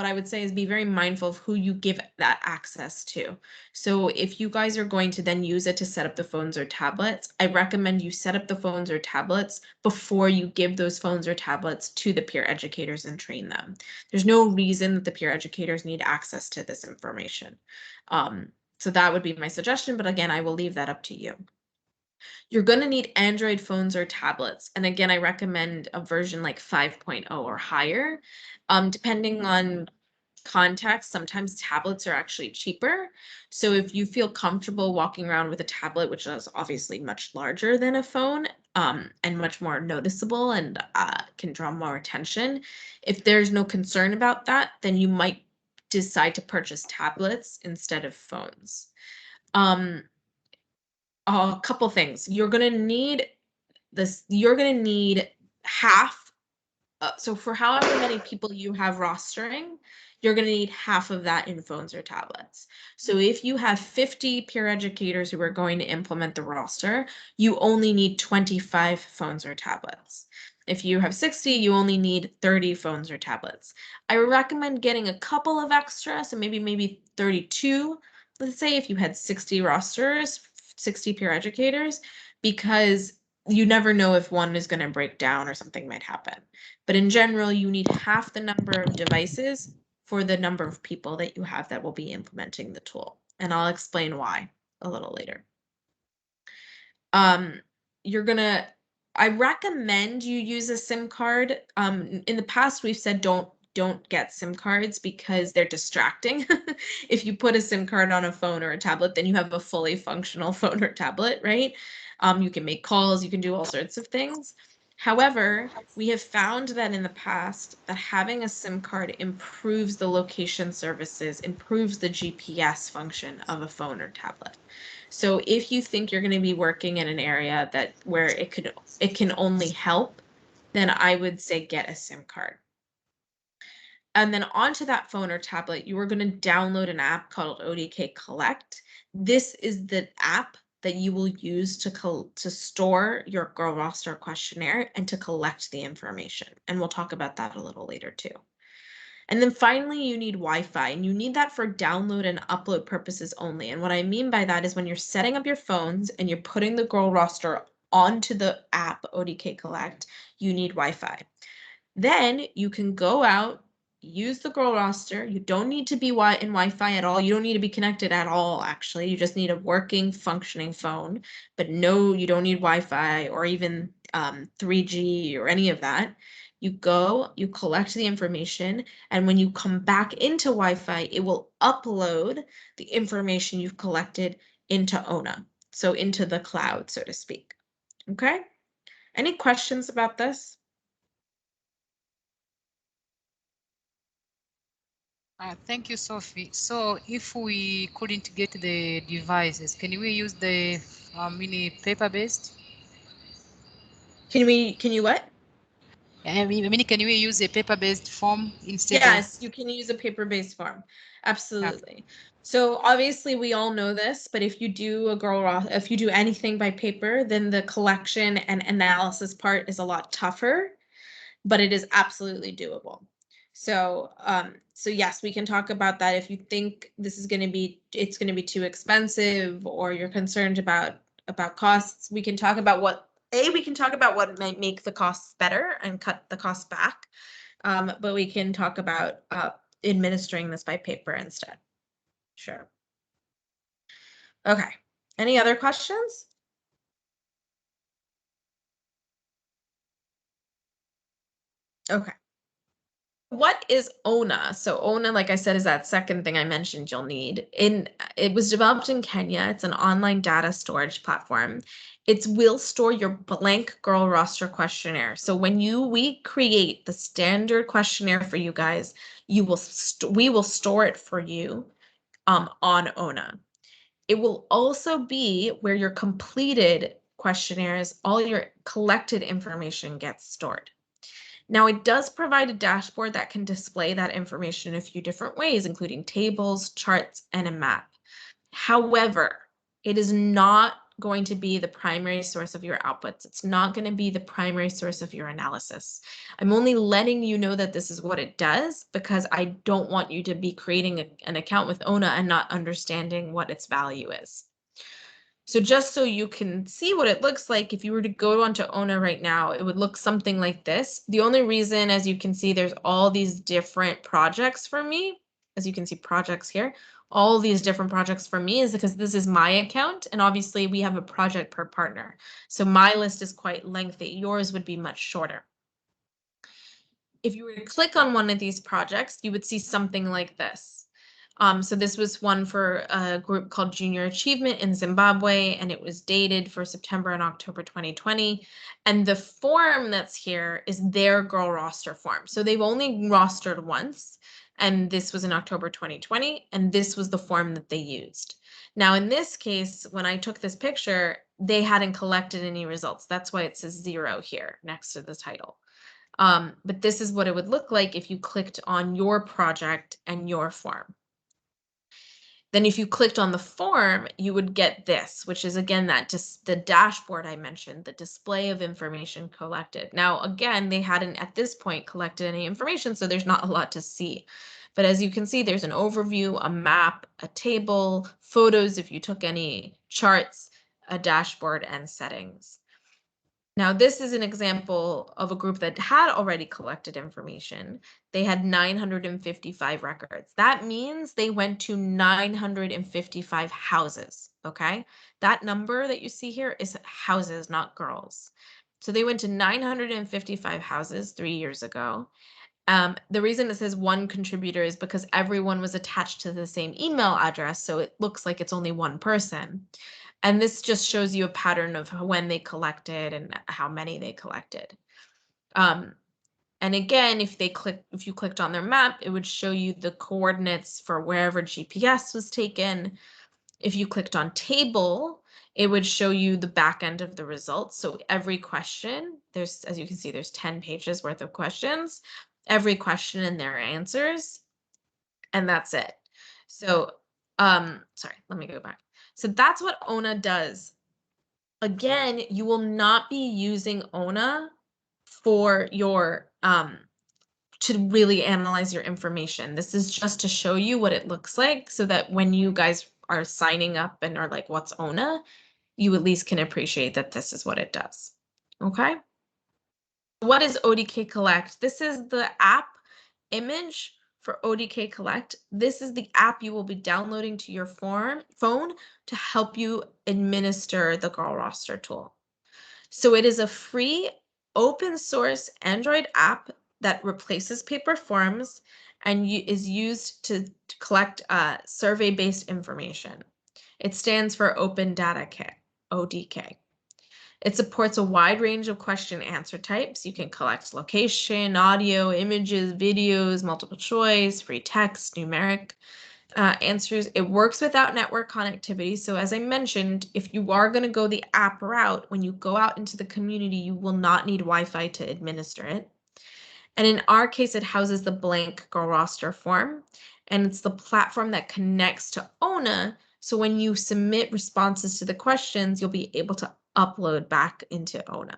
I would say is be very mindful of who you give that access to. So if you guys are going to then use it to set up the phones or tablets, I recommend you set up the phones or tablets before you give those phones or tablets to the peer educators and train them. There's no reason that the peer educators need access to this information. So that would be my suggestion, but again, I will leave that up to you. You're going to need Android phones or tablets. And again, I recommend a version like 5.0 or higher. Depending on context, sometimes tablets are actually cheaper. So if you feel comfortable walking around with a tablet, which is obviously much larger than a phone and much more noticeable and can draw more attention, if there's no concern about that, then you might decide to purchase tablets instead of phones. A couple things. You're going to need half. So for however many people you have rostering, you're going to need half of that in phones or tablets. So if you have 50 peer educators who are going to implement the roster, you only need 25 phones or tablets. If you have 60, you only need 30 phones or tablets. I recommend getting a couple of extra, so maybe 32. Let's say if you had 60 rosters, 60 peer educators, because you never know if one is going to break down or something might happen. But in general, you need half the number of devices for the number of people that you have that will be implementing the tool. And I'll explain why a little later. I recommend you use a SIM card. In the past, we've said don't get SIM cards because they're distracting. If you put a SIM card on a phone or a tablet, then you have a fully functional phone or tablet, right? You can make calls, you can do all sorts of things. However, we have found that in the past that having a SIM card improves the location services, improves the GPS function of a phone or tablet. So if you think you're going to be working in an area where it can only help, then I would say get a SIM card. And then onto that phone or tablet, you are going to download an app called ODK Collect. This is the app that you will use to store your girl roster questionnaire and to collect the information. And we'll talk about that a little later too. And then finally, you need Wi-Fi, and you need that for download and upload purposes only. And what I mean by that is when you're setting up your phones and you're putting the girl roster onto the app ODK Collect, you need Wi-Fi. Then you can go out, use the girl roster. You don't need to be in Wi-Fi at all. You don't need to be connected at all, actually. You just need a working, functioning phone. But no, you don't need Wi-Fi or even 3G or any of that. You go, you collect the information, and when you come back into Wi-Fi, it will upload the information you've collected into ONA, so into the cloud, so to speak. Okay? Any questions about this? Thank you, Sophie. So if we couldn't get the devices, can we use the mini paper-based? Can you what? I mean, can we use a paper-based form instead Yes, you can use a paper-based form. Absolutely. So obviously we all know this, but if you do if you do anything by paper, then the collection and analysis part is a lot tougher, but it is absolutely doable. So so yes, we can talk about that. If you think this is going to be too expensive, or you're concerned about costs, we can talk about what might make the costs better and cut the costs back. but we can talk about administering this by paper instead. Sure. Okay. Any other questions? Okay. What is ONA? So ONA, like I said, is that second thing I mentioned you'll need. It was developed in Kenya. It's an online data storage platform. It will store your blank girl roster questionnaire. So when we create the standard questionnaire for you guys, we will store it for you on ONA. It will also be where your completed questionnaires, all your collected information gets stored. Now, it does provide a dashboard that can display that information in a few different ways, including tables, charts, and a map. However, it is not going to be the primary source of your outputs. It's not going to be the primary source of your analysis. I'm only letting you know that this is what it does because I don't want you to be creating an account with ONA and not understanding what its value is. So just so you can see what it looks like, if you were to go onto ONA right now, it would look something like this. The only reason, as you can see, there's all these different projects for me, as you can see projects here, all these different projects for me is because this is my account, and obviously we have a project per partner. So my list is quite lengthy. Yours would be much shorter. If you were to click on one of these projects, you would see something like this. So this was one for a group called Junior Achievement in Zimbabwe, and it was dated for September and October 2020. And the form that's here is their girl roster form. So they've only rostered once, and this was in October 2020, and this was the form that they used. Now, in this case, when I took this picture, they hadn't collected any results. That's why it says 0 here next to the title. But this is what it would look like if you clicked on your project and your form. Then if you clicked on the form, you would get this, which is again that just the dashboard I mentioned, the display of information collected. Now, again, they hadn't at this point collected any information, so there's not a lot to see. But as you can see, there's an overview, a map, a table, photos if you took any, charts, a dashboard, and settings. Now, this is an example of a group that had already collected information. They had 955 records. That means they went to 955 houses, okay? That number that you see here is houses, not girls. So they went to 955 houses 3 years ago. The reason it says one contributor is because everyone was attached to the same email address, so it looks like it's only one person. And this just shows you a pattern of when they collected and how many they collected. And again, if you clicked on their map, it would show you the coordinates for wherever GPS was taken. If you clicked on table, it would show you the back end of the results. So every question, as you can see, there's 10 pages worth of questions, every question and their answers, and that's it. So, sorry, let me go back. So that's what ONA does. Again, you will not be using ONA for your to really analyze your information. This is just to show you what it looks like so that when you guys are signing up and are like, what's ONA, you at least can appreciate that this is what it does. Okay. What is ODK Collect? This is the app image for ODK Collect. This is the app you will be downloading to your phone to help you administer the girl roster tool. So it is a free open source Android app that replaces paper forms and is used to collect survey-based information. It stands for Open Data Kit, ODK. It supports a wide range of question answer types. You can collect location, audio, images, videos, multiple choice, free text, numeric answers. It works without network connectivity. So as I mentioned, if you are going to go the app route, when you go out into the community, you will not need Wi-Fi to administer it. And in our case, it houses the blank girl roster form, and it's the platform that connects to ONA. So when you submit responses to the questions, you'll be able to upload back into ONA.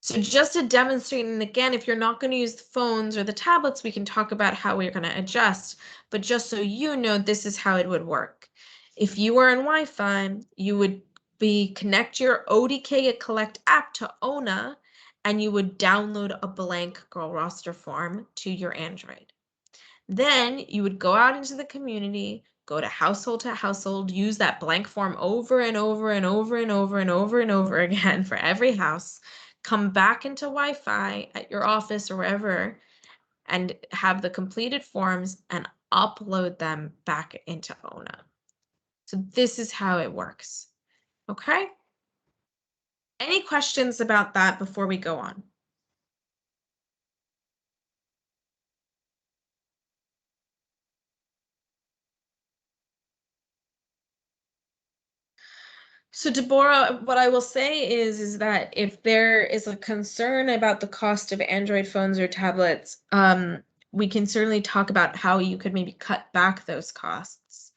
So just to demonstrate, and again, if you're not going to use the phones or the tablets, we can talk about how we're going to adjust. But just so you know, this is how it would work. If you were on Wi-Fi, you would connect your ODK Collect app to ONA, and you would download a blank girl roster form to your Android. Then you would go out into the community, go to household, use that blank form over and over and over and over and over and over again for every house, come back into Wi-Fi at your office or wherever, and have the completed forms and upload them back into ONA. So this is how it works. Okay? Any questions about that before we go on? So Deborah, what I will say is that if there is a concern about the cost of Android phones or tablets, we can certainly talk about how you could maybe cut back those costs.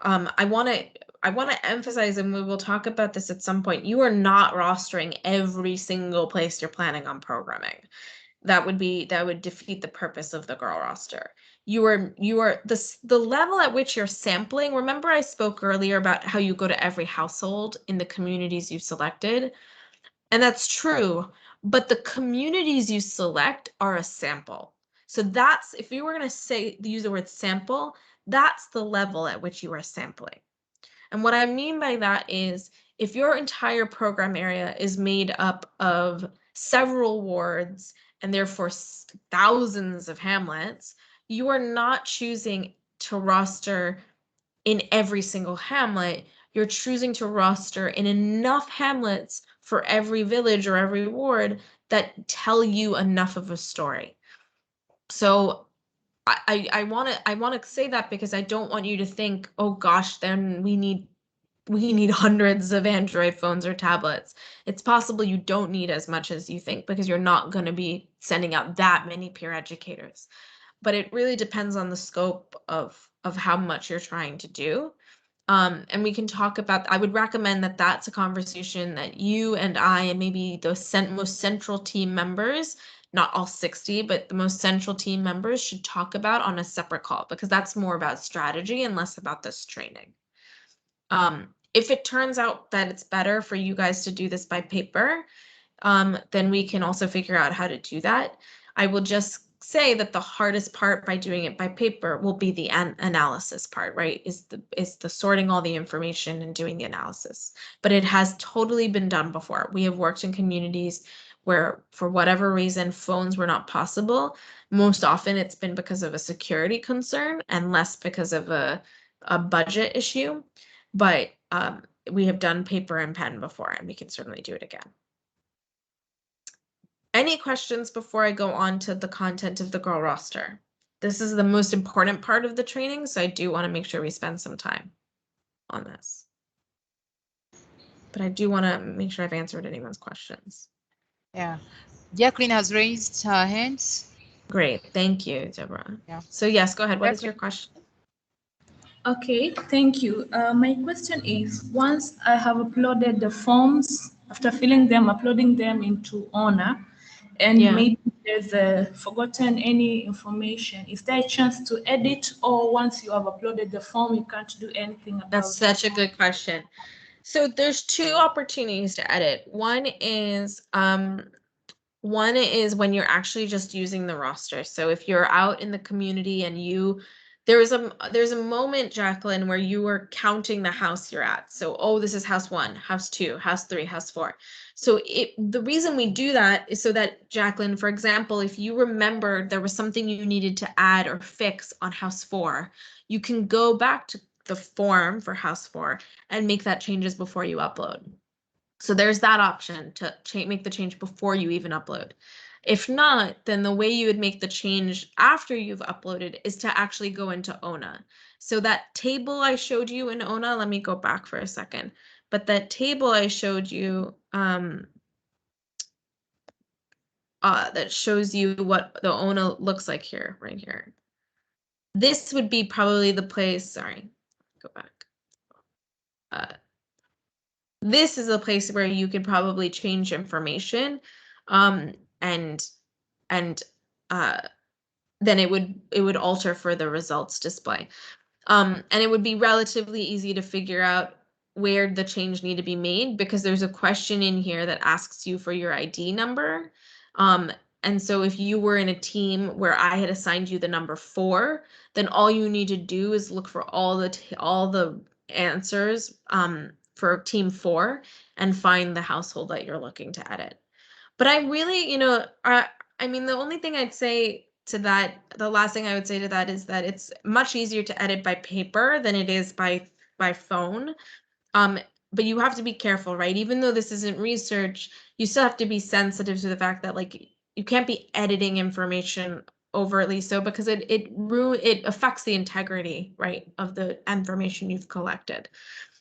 I want to emphasize, and we will talk about this at some point, you are not rostering every single place you're planning on programming. That would defeat the purpose of the girl roster. You are the level at which you're sampling. Remember I spoke earlier about how you go to every household in the communities you selected, and that's true, but the communities you select are a sample. So that's, if you were going to use the word sample, that's the level at which you are sampling. And what I mean by that is if your entire program area is made up of several wards and therefore thousands of hamlets, you are not choosing to roster in every single hamlet. You're choosing to roster in enough hamlets for every village or every ward that tell you enough of a story. So I want to say that because I don't want you to think, oh gosh, then we need hundreds of Android phones or tablets. It's possible you don't need as much as you think because you're not going to be sending out that many peer educators. But it really depends on the scope of how much you're trying to do. And we can talk about, I would recommend that that's a conversation that you and I and maybe the most central team members, not all 60, but the most central team members should talk about on a separate call, because that's more about strategy and less about this training. If it turns out that it's better for you guys to do this by paper, then we can also figure out how to do that. I will just say that the hardest part by doing it by paper will be the analysis part, right? Is the sorting all the information and doing the analysis. But it has totally been done before. We have worked in communities where, for whatever reason, phones were not possible. Most often it's been because of a security concern and less because of a budget issue. But we have done paper and pen before, and we can certainly do it again. Any questions before I go on to the content of the girl roster? This is the most important part of the training, so I do want to make sure we spend some time on this. But I do want to make sure I've answered anyone's questions. Yeah. Jacqueline has raised her hands. Great, thank you, Deborah. Yeah. So yes, go ahead. What is your question? Okay, thank you. My question is, once I have uploaded the forms, after filling them, uploading them into ONA, and maybe there's forgotten any information, is there a chance to edit, or once you have uploaded the form, you can't do anything about it? That's such a good question. So there's two opportunities to edit. One is when you're actually just using the roster. So if you're out in the community and there's a moment, Jacqueline, where you were counting the house you're at. So, oh, this is house 1, house 2, house 3, house 4. So the reason we do that is so that, Jacqueline, for example, if you remember there was something you needed to add or fix on house 4, you can go back to the form for house 4 and make that changes before you upload. So there's that option to make the change before you even upload. If not, then the way you would make the change after you've uploaded is to actually go into ONA. So that table I showed you in ONA, let me go back for a second. But that table I showed you that shows you what the ONA looks like here, right here. This would be probably the place, sorry, go back. This is a place where you could probably change information, and then it would alter for the results display. And it would be relatively easy to figure out where the change need to be made, because there's a question in here that asks you for your ID number. And so if you were in a team where I had assigned you the number 4, then all you need to do is look for all the answers for team 4 and find the household that you're looking to edit. But I really, I mean, the only thing I'd say to that, the last thing I would say to that is that it's much easier to edit by paper than it is by phone. But you have to be careful, right? Even though this isn't research, you still have to be sensitive to the fact that, like, you can't be editing information overtly so, because it affects the integrity, right, of the information you've collected.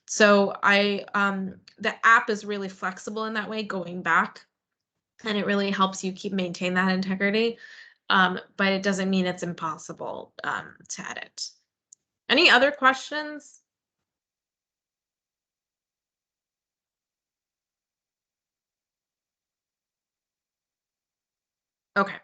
So the app is really flexible in that way, going back, and it really helps you maintain that integrity. But it doesn't mean it's impossible to edit. Any other questions? Okay.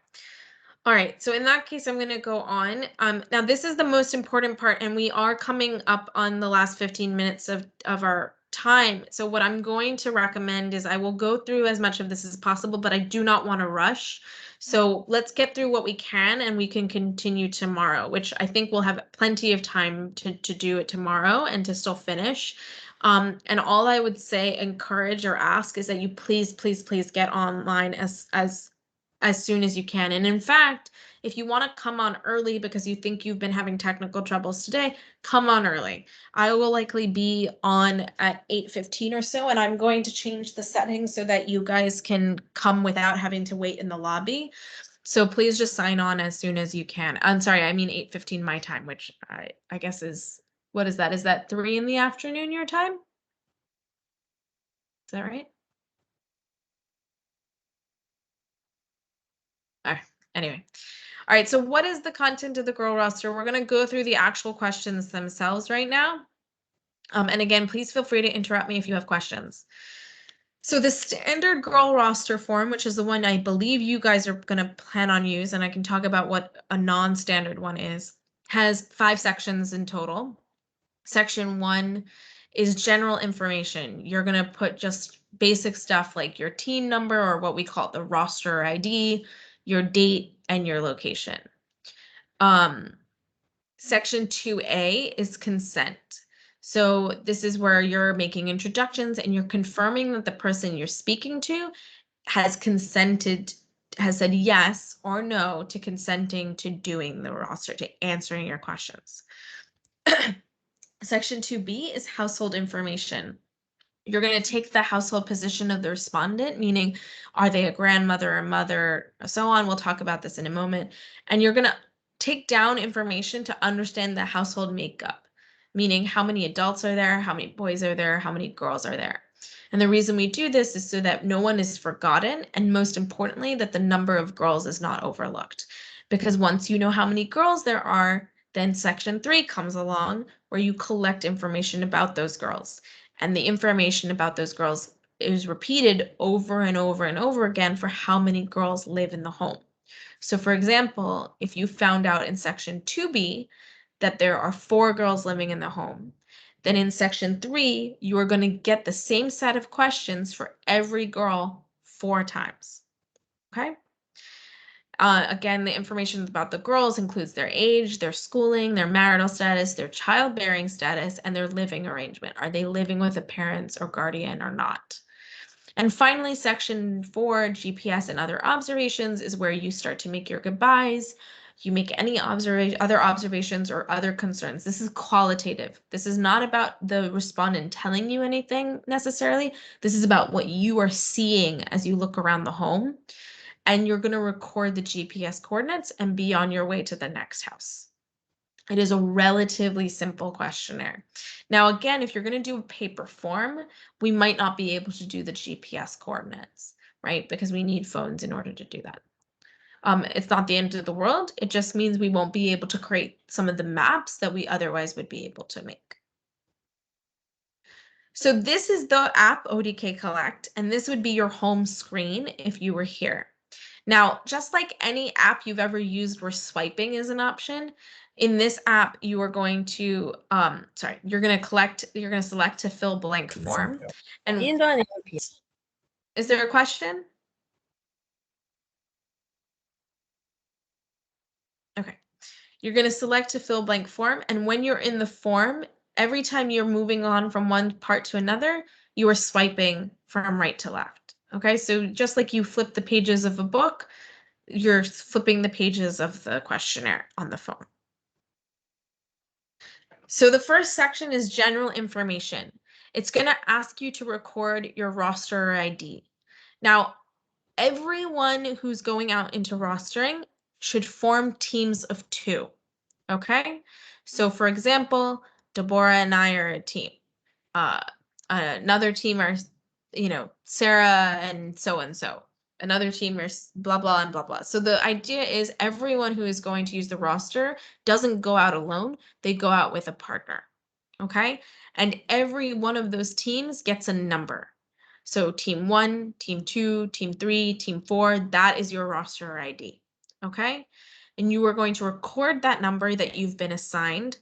All right, so in that case, I'm going to go on. Now, this is the most important part, and we are coming up on the last 15 minutes of our time. So what I'm going to recommend is I will go through as much of this as possible, but I do not want to rush. So let's get through what we can, and we can continue tomorrow, which I think we'll have plenty of time to do it tomorrow and to still finish. And all I would say, encourage or ask, is that you please get online as soon as you can. And in fact, if you want to come on early because you think you've been having technical troubles today, come on early. I will likely be on at 8:15 or so, and I'm going to change the settings so that you guys can come without having to wait in the lobby. So please just sign on as soon as you can. I'm sorry, I mean 8:15 my time, which I guess is, what is that? Is that 3 in the afternoon your time? Is that right? All right, anyway. All right, so what is the content of the girl roster? We're going to go through the actual questions themselves right now. And again, please feel free to interrupt me if you have questions. So the standard girl roster form, which is the one I believe you guys are going to plan on use, and I can talk about what a non-standard one is, has 5 sections in total. Section 1 is general information. You're going to put just basic stuff like your team number, or what we call the roster ID, your date, and your location. Section 2A is consent. So this is where you're making introductions and you're confirming that the person you're speaking to has said yes or no to consenting to doing the roster, to answering your questions. Section 2B is household information. You're going to take the household position of the respondent, meaning are they a grandmother, a mother, so on. We'll talk about this in a moment. And you're going to take down information to understand the household makeup, meaning how many adults are there, how many boys are there, how many girls are there. And the reason we do this is so that no one is forgotten, and most importantly, that the number of girls is not overlooked. Because once you know how many girls there are, then Section 3 comes along, where you collect information about those girls. And the information about those girls is repeated over and over and over again for how many girls live in the home. So for example, if you found out in Section 2B that there are 4 girls living in the home, then in Section 3, you are going to get the same set of questions for every girl 4 times. Okay? Again, the information about the girls includes their age, their schooling, their marital status, their childbearing status, and their living arrangement. Are they living with a parent or guardian or not? And finally, Section 4, GPS and other observations, is where you start to make your goodbyes. You make any other observations or other concerns. This is qualitative. This is not about the respondent telling you anything necessarily. This is about what you are seeing as you look around the home. And you're going to record the GPS coordinates and be on your way to the next house. It is a relatively simple questionnaire. Now, again, if you're going to do a paper form, we might not be able to do the GPS coordinates, right? Because we need phones in order to do that. It's not the end of the world. It just means we won't be able to create some of the maps that we otherwise would be able to make. So this is the app ODK Collect, and this would be your home screen if you were here. Now, just like any app you've ever used where swiping is an option, In this app, you are going to, you're going to select to fill blank form. And is there a question? Okay. You're going to select to fill blank form. And when you're in the form, every time you're moving on from one part to another, you are swiping from right to left. Okay. So just like you flip the pages of a book, you're flipping the pages of the questionnaire on the phone. So the first section is general information. It's going to ask you to record your roster or ID. Now, everyone who's going out into rostering should form teams of 2. Okay? So for example, Deborah and I are a team. Another team are, Sarah and so. Another team is blah, blah, and blah, blah. So the idea is everyone who is going to use the roster doesn't go out alone. They go out with a partner. Okay? And every one of those teams gets a number. So team 1, team 2, team 3, team 4, that is your roster ID. Okay? And you are going to record that number that you've been assigned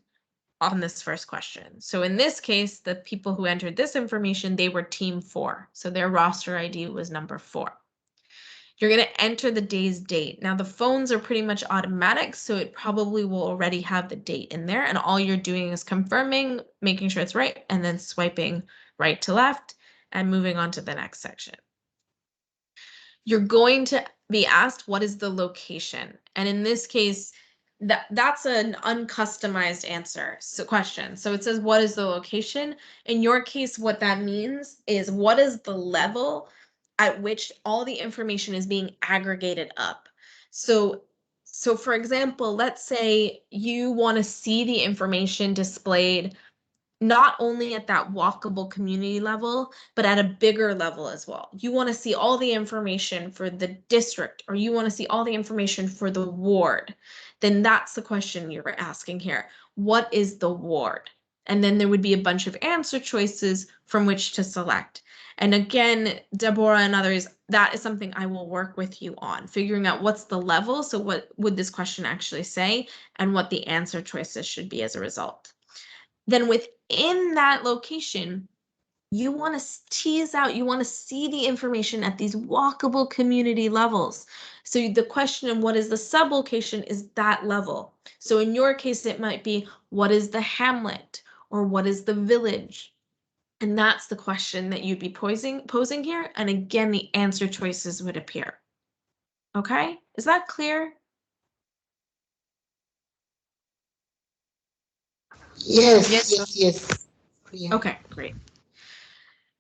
on this first question. So in this case, the people who entered this information, they were team 4. So their roster ID was number 4. You're going to enter the day's date. Now the phones are pretty much automatic, so it probably will already have the date in there. And all you're doing is confirming, making sure it's right, and then swiping right to left and moving on to the next section. You're going to be asked, what is the location? And in this case, that's an uncustomized answer. So question. So it says, what is the location? In your case, what that means is what is the level at which all the information is being aggregated up. So for example, let's say you want to see the information displayed not only at that walkable community level, but at a bigger level as well. You want to see all the information for the district, or you want to see all the information for the ward. Then that's the question you're asking here. What is the ward? And then there would be a bunch of answer choices from which to select. And again, Deborah and others, that is something I will work with you on, figuring out what's the level. So what would this question actually say, and what the answer choices should be as a result. Then within that location, you want to tease out, you want to see the information at these walkable community levels. So the question of what is the sublocation is that level. So in your case, it might be, what is the hamlet, or what is the village? And that's the question that you'd be posing here. And again, the answer choices would appear. Okay, is that clear? Yes. Yeah. Okay, great.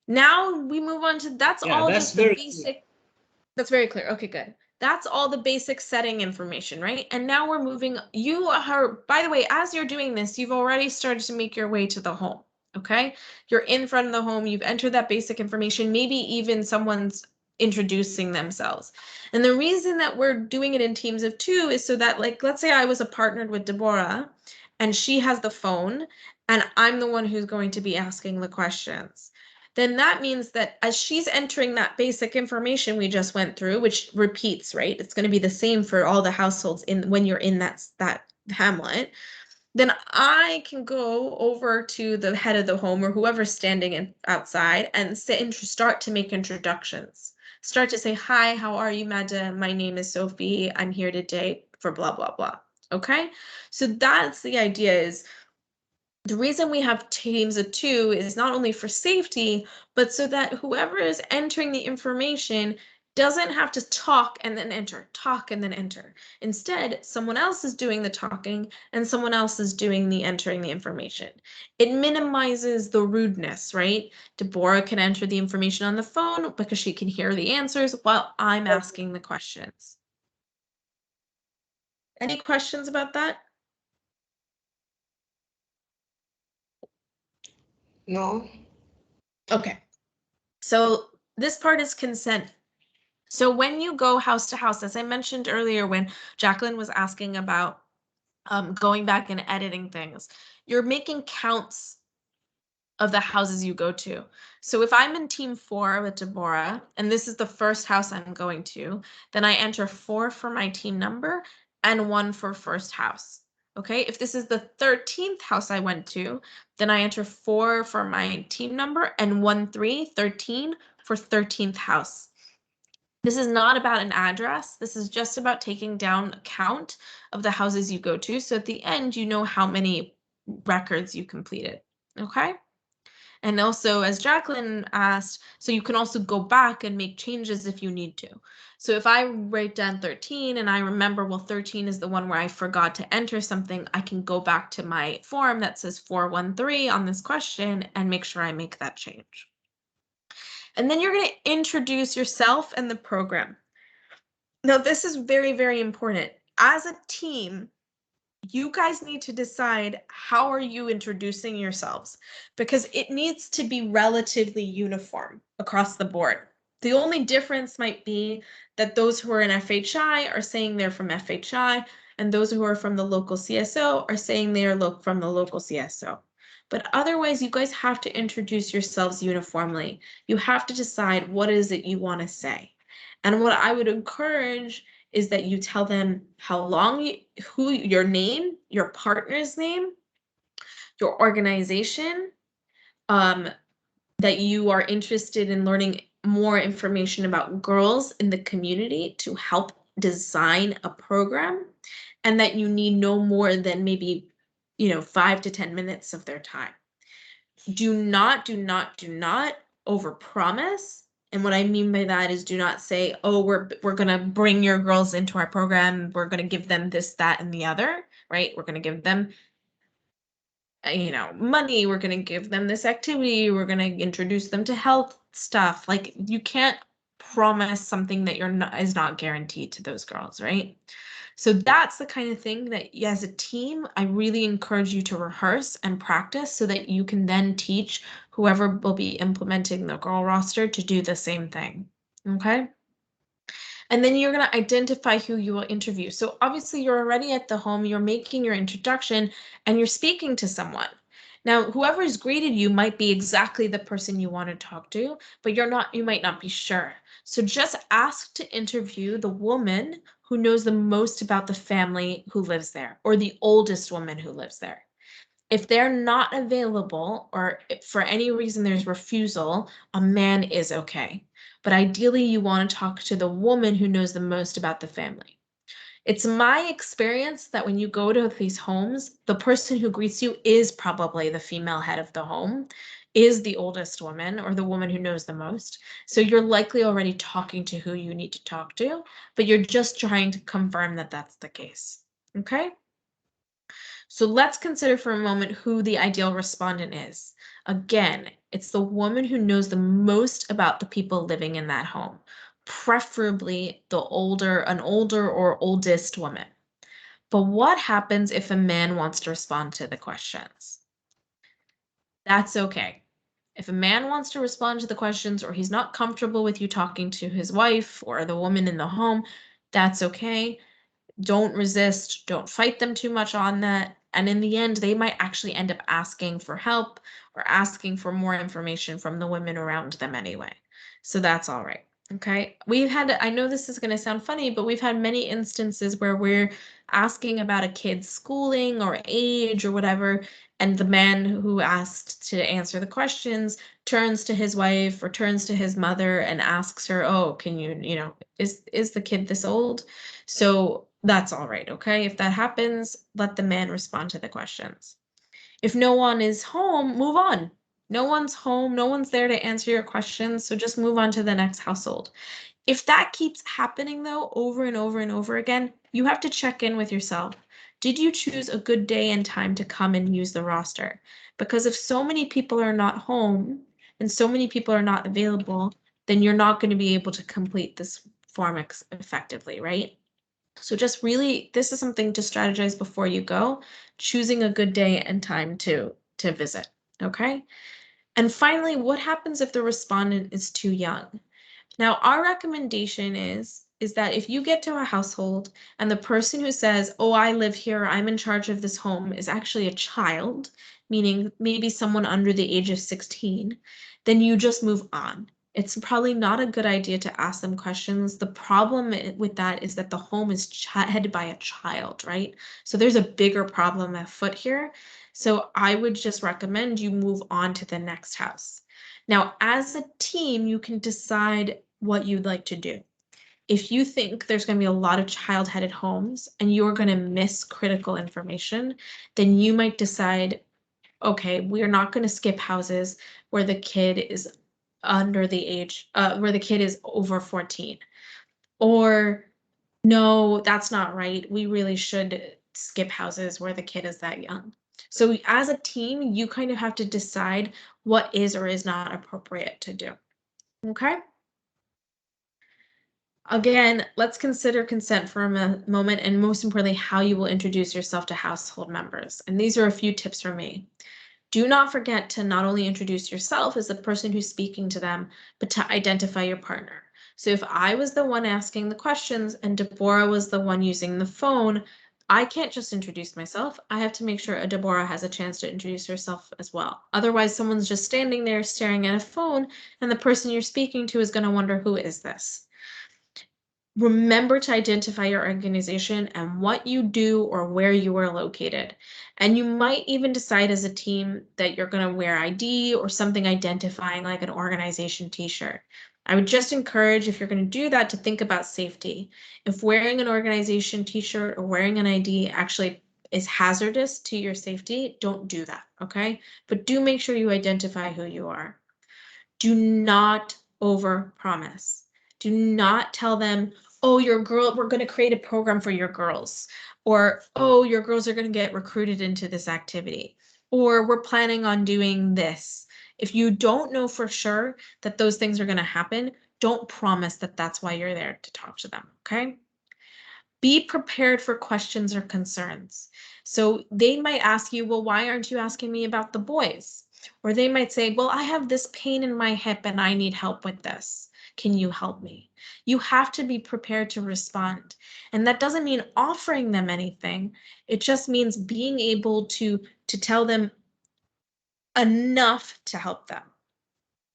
Now we move on to, that's all just the basic. Clear. That's very clear. Okay, good. That's all the basic setting information, right? And now we're moving, you are, by the way, as you're doing this, you've already started to make your way to the home, okay? You're in front of the home, you've entered that basic information, maybe even someone's introducing themselves. And the reason that we're doing it in teams of 2 is so that, like, let's say I was partnered with Deborah and she has the phone and I'm the one who's going to be asking the questions. Then that means that as she's entering that basic information we just went through, which repeats, right? It's going to be the same for all the households when you're in that hamlet. Then I can go over to the head of the home or whoever's standing outside and start to make introductions. Start to say, hi, how are you, madam? My name is Sophie. I'm here today for blah, blah, blah. Okay? So that's the idea, is the reason we have teams of 2 is not only for safety, but so that whoever is entering the information doesn't have to talk and then enter, talk and then enter. Instead, someone else is doing the talking and someone else is doing the entering the information. It minimizes the rudeness, right? Deborah can enter the information on the phone because she can hear the answers while I'm asking the questions. Any questions about that? No. Okay. So this part is consent. So when you go house to house, as I mentioned earlier, when Jacqueline was asking about going back and editing things, you're making counts of the houses you go to. So if I'm in team 4 with Deborah, and this is the first house I'm going to, then I enter 4 for my team number and 1 for first house. Okay, if this is the 13th house I went to, then I enter 4 for my team number and 13 for 13th house. This is not about an address. This is just about taking down a count of the houses you go to. So at the end, you know how many records you completed. Okay? And also, as Jacqueline asked, so you can also go back and make changes if you need to. So if I write down 13 and I remember, well, 13 is the one where I forgot to enter something, I can go back to my form that says 413 on this question and make sure I make that change. And then you're going to introduce yourself and the program. Now, this is very, very important. As a team, you guys need to decide how are you introducing yourselves, because it needs to be relatively uniform across the board. The only difference might be that those who are in FHI are saying they're from FHI, and those who are from the local CSO are saying they are from the local CSO. But otherwise, you guys have to introduce yourselves uniformly. You have to decide what is it you want to say. And what I would encourage is that you tell them how long, your name, your partner's name, your organization, that you are interested in learning more information about girls in the community to help design a program, and that you need no more than maybe 5 to 10 minutes of their time. Do not overpromise. And what I mean by that is, do not say, oh, we're going to bring your girls into our program. We're going to give them this, that, and the other, right? We're going to give them, money. We're going to give them this activity. We're going to introduce them to health stuff. Like, you can't promise something that is not guaranteed to those girls, right? So that's the kind of thing that, as a team, I really encourage you to rehearse and practice so that you can then teach whoever will be implementing the girl roster to do the same thing. Okay? And then you're going to identify who you will interview. So obviously you're already at the home, you're making your introduction, and you're speaking to someone. Now, whoever's greeted you might be exactly the person you want to talk to, but you might not be sure. So just ask to interview the woman who knows the most about the family who lives there, or the oldest woman who lives there. If they're not available, or if for any reason there's refusal, a man is okay. But ideally, you want to talk to the woman who knows the most about the family. It's my experience that when you go to these homes, the person who greets you is probably the female head of the home, is the oldest woman, or the woman who knows the most. So you're likely already talking to who you need to talk to, but you're just trying to confirm that that's the case. Okay? So let's consider for a moment who the ideal respondent is. Again, it's the woman who knows the most about the people living in that home, preferably an older or oldest woman. But what happens if a man wants to respond to the questions? That's okay. If a man wants to respond to the questions, or he's not comfortable with you talking to his wife or the woman in the home, that's okay. Don't resist, don't fight them too much on that. And in the end, they might actually end up asking for help or asking for more information from the women around them anyway. So that's all right. Okay. I know this is going to sound funny, but we've had many instances where we're asking about a kid's schooling or age or whatever, and the man who asked to answer the questions turns to his wife or turns to his mother and asks her, oh, can you, is the kid this old? So that's all right, okay? If that happens, let the man respond to the questions. If no one is home, move on. No one's home, no one's there to answer your questions, so just move on to the next household. If that keeps happening, though, over and over and over again, you have to check in with yourself. Did you choose a good day and time to come and use the roster? Because if so many people are not home and so many people are not available, then you're not going to be able to complete this form effectively, right? So just really, this is something to strategize before you go, choosing a good day and time to visit, okay? And finally, what happens if the respondent is too young? Now, our recommendation is that if you get to a household and the person who says, oh, I live here, I'm in charge of this home, is actually a child, meaning maybe someone under the age of 16, then you just move on. it's probably not a good idea to ask them questions. The problem with that is that the home is headed by a child, right? So there's a bigger problem afoot here. So I would just recommend you move on to the next house. Now, as a team, you can decide what you'd like to do. If you think there's going to be a lot of child-headed homes and you're going to miss critical information, then you might decide, okay, we're not going to skip houses where the kid is under the age, where the kid is over 14. Or, no, that's not right. We really should skip houses where the kid is that young. So as a team, you kind of have to decide what is or is not appropriate to do. Okay? Again, let's consider consent for a moment, and most importantly, how you will introduce yourself to household members. And these are a few tips from me. Do not forget to not only introduce yourself as the person who's speaking to them, but to identify your partner. So if I was the one asking the questions and Deborah was the one using the phone, I can't just introduce myself. I have to make sure Deborah has a chance to introduce herself as well. Otherwise, someone's just standing there staring at a phone, and the person you're speaking to is going to wonder, who is this? Remember to identify your organization and what you do or where you are located. And you might even decide as a team that you're going to wear ID or something identifying like an organization t-shirt. I would just encourage, if you're going to do that, to think about safety. If wearing an organization t-shirt or wearing an ID actually is hazardous to your safety, don't do that, okay? But do make sure you identify who you are. Do not overpromise. Do not tell them, oh, your girl, we're going to create a program for your girls. Or, oh, your girls are going to get recruited into this activity. Or we're planning on doing this. If you don't know for sure that those things are going to happen, don't promise that that's why you're there to talk to them, okay? Be prepared for questions or concerns. So they might ask you, well, why aren't you asking me about the boys? Or they might say, well, I have this pain in my hip and I need help with this. Can you help me? You have to be prepared to respond. And that doesn't mean offering them anything. It just means being able to tell them enough to help them.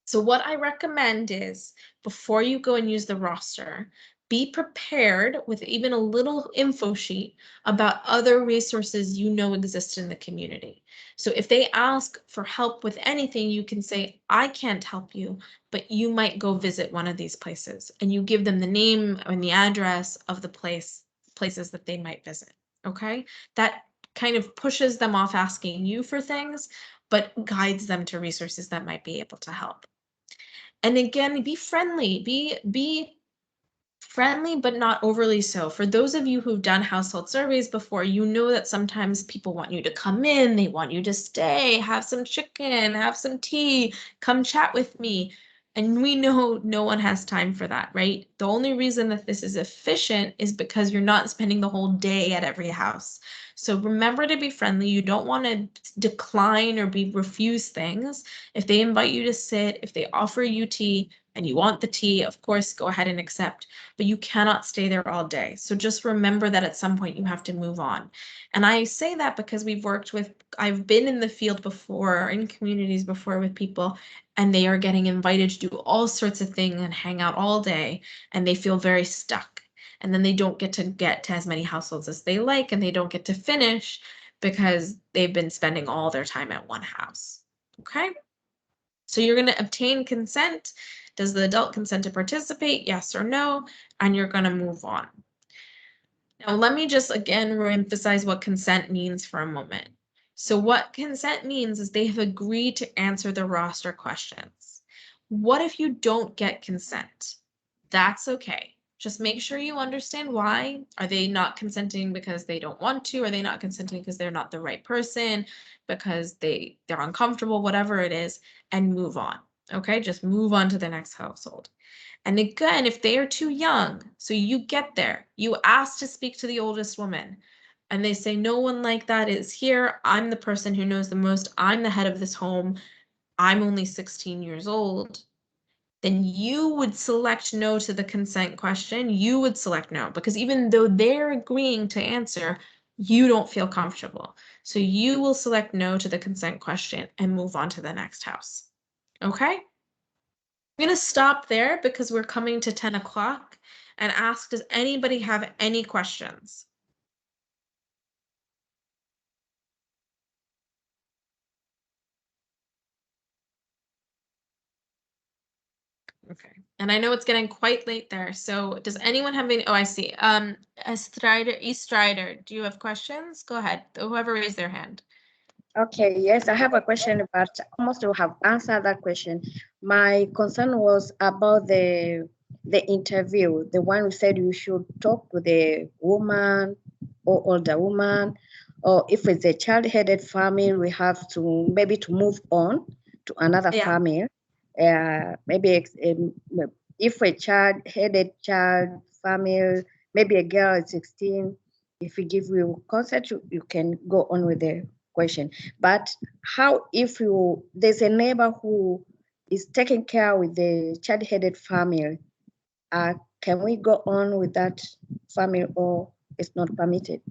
So what I recommend is, before you go and use the roster, be prepared with even a little info sheet about other resources you know exist in the community. So if they ask for help with anything, you can say, I can't help you, but you might go visit one of these places, and you give them the name and the address of the places that they might visit. Okay, that kind of pushes them off asking you for things, but guides them to resources that might be able to help. And again, be friendly, be friendly, but not overly so. For those of you who've done household surveys before, you know that sometimes people want you to come in, they want you to stay, have some chicken, have some tea, come chat with me. And we know no one has time for that, right? The only reason that this is efficient is because you're not spending the whole day at every house. So remember to be friendly. You don't want to decline or refuse things. If they invite you to sit, if they offer you tea and you want the tea, of course, go ahead and accept, but you cannot stay there all day. So just remember that at some point you have to move on. And I say that because I've been in the field before, or in communities before with people, and they are getting invited to do all sorts of things and hang out all day, and they feel very stuck. And then they don't get to as many households as they like, and they don't get to finish because they've been spending all their time at one house. Okay? So you're going to obtain consent. Does the adult consent to participate? Yes or no? And you're going to move on. Now, let me just again reemphasize what consent means for a moment. So what consent means is they have agreed to answer the roster questions. What if you don't get consent? That's okay. Just make sure you understand why. Are they not consenting because they don't want to? Are they not consenting because they're not the right person? Because they're uncomfortable, whatever it is, and move on. Okay, just move on to the next household. And again, if they are too young, so you get there, you ask to speak to the oldest woman, and they say, no one like that is here. I'm the person who knows the most. I'm the head of this home. I'm only 16 years old. Then you would select no to the consent question. You would select no, because even though they're agreeing to answer, you don't feel comfortable. So you will select no to the consent question and move on to the next house. Okay? I'm going to stop there because we're coming to 10 o'clock and ask, does anybody have any questions? Okay. And I know it's getting quite late there. So does anyone have any, oh, I see. Strider, do you have questions? Go ahead. Whoever raised their hand. Okay, yes, I have a question, but almost you have answered that question. My concern was about the interview, the one who said you should talk to the woman or older woman, or if it's a child-headed family, we have to maybe to move on to another family. Maybe if a child-headed child family, maybe a girl is 16, if we give you consent, you can go on with the question. But how if there's a neighbor who is taking care with the child-headed family, can we go on with that family or it's not permitted?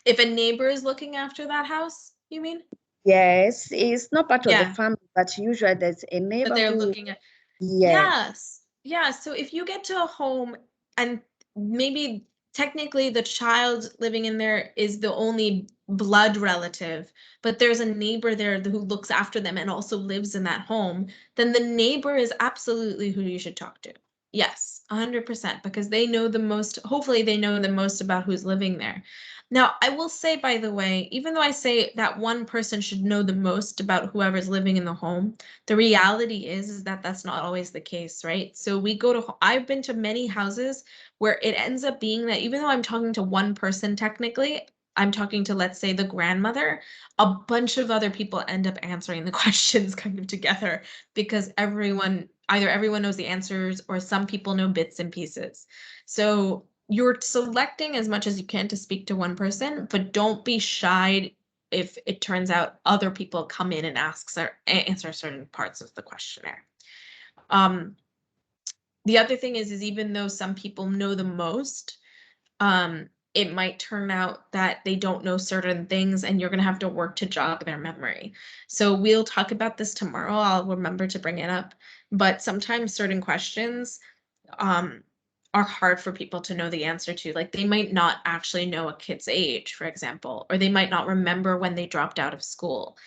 If a neighbor is looking after that house, you mean? Yes, it's not part of the family, but usually there's a neighbor that they're looking at. Yes. Yeah, so if you get to a home and maybe technically the child living in there is the only blood relative, but there's a neighbor there who looks after them and also lives in that home, then the neighbor is absolutely who you should talk to. Yes, 100%, because they know the most, hopefully they know the most about who's living there. Now, I will say, by the way, even though I say that one person should know the most about whoever's living in the home, the reality is that that's not always the case, right? So I've been to many houses where it ends up being that even though I'm talking to one person technically, I'm talking to, let's say, the grandmother, a bunch of other people end up answering the questions kind of together because either everyone knows the answers or some people know bits and pieces. So you're selecting as much as you can to speak to one person, but don't be shy if it turns out other people come in and answer certain parts of the questionnaire. The other thing is even though some people know the most, it might turn out that they don't know certain things and you're going to have to work to jog their memory. So we'll talk about this tomorrow. I'll remember to bring it up. But sometimes certain questions are hard for people to know the answer to. Like they might not actually know a kid's age, for example, or they might not remember when they dropped out of school.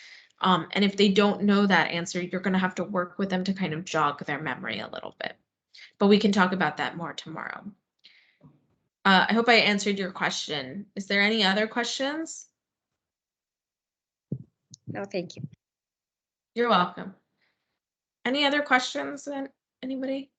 And if they don't know that answer, you're going to have to work with them to kind of jog their memory a little bit. But we can talk about that more tomorrow. I hope I answered your question. Is there any other questions? No, thank you. You're welcome. Any other questions, anybody?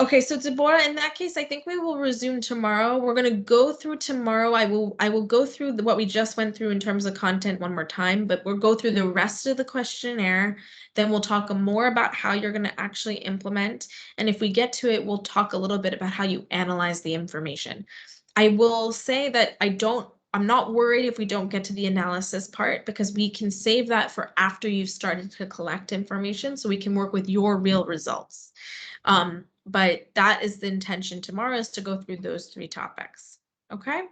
Okay, so Deborah, in that case, I think we will resume tomorrow. We're going to go through tomorrow. I will go through what we just went through in terms of content one more time, but we'll go through the rest of the questionnaire. Then we'll talk more about how you're going to actually implement. And if we get to it, we'll talk a little bit about how you analyze the information. I will say that I'm not worried if we don't get to the analysis part because we can save that for after you've started to collect information so we can work with your real results. But that is the intention tomorrow, is to go through those 3 topics. Okay.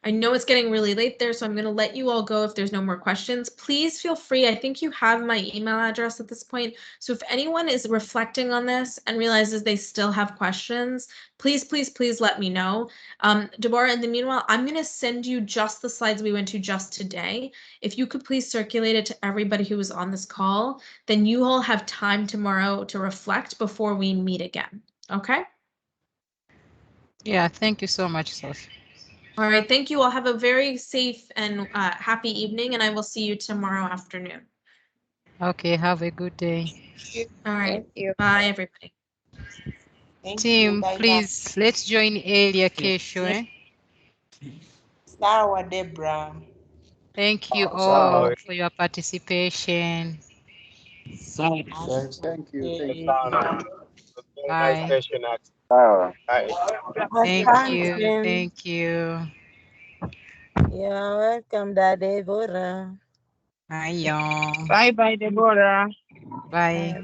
I know it's getting really late there, so I'm going to let you all go if there's no more questions. Please feel free. I think you have my email address at this point. So if anyone is reflecting on this and realizes they still have questions, please, please, please let me know. Deborah, in the meanwhile, I'm going to send you just the slides we went to just today. If you could please circulate it to everybody who was on this call, then you all have time tomorrow to reflect before we meet again. Okay? Yeah, thank you so much, Sophie. All right, thank you all. Have a very safe and happy evening, and I will see you tomorrow afternoon. Okay, have a good day. All right, bye everybody. Team, please, let's join earlier kesho, eh? Sawa, Deborah. Thank you all for your participation. Thank you. Bye. Thank you. Thank you. You're welcome, Deborah. Bye, Bye, Deborah. Bye.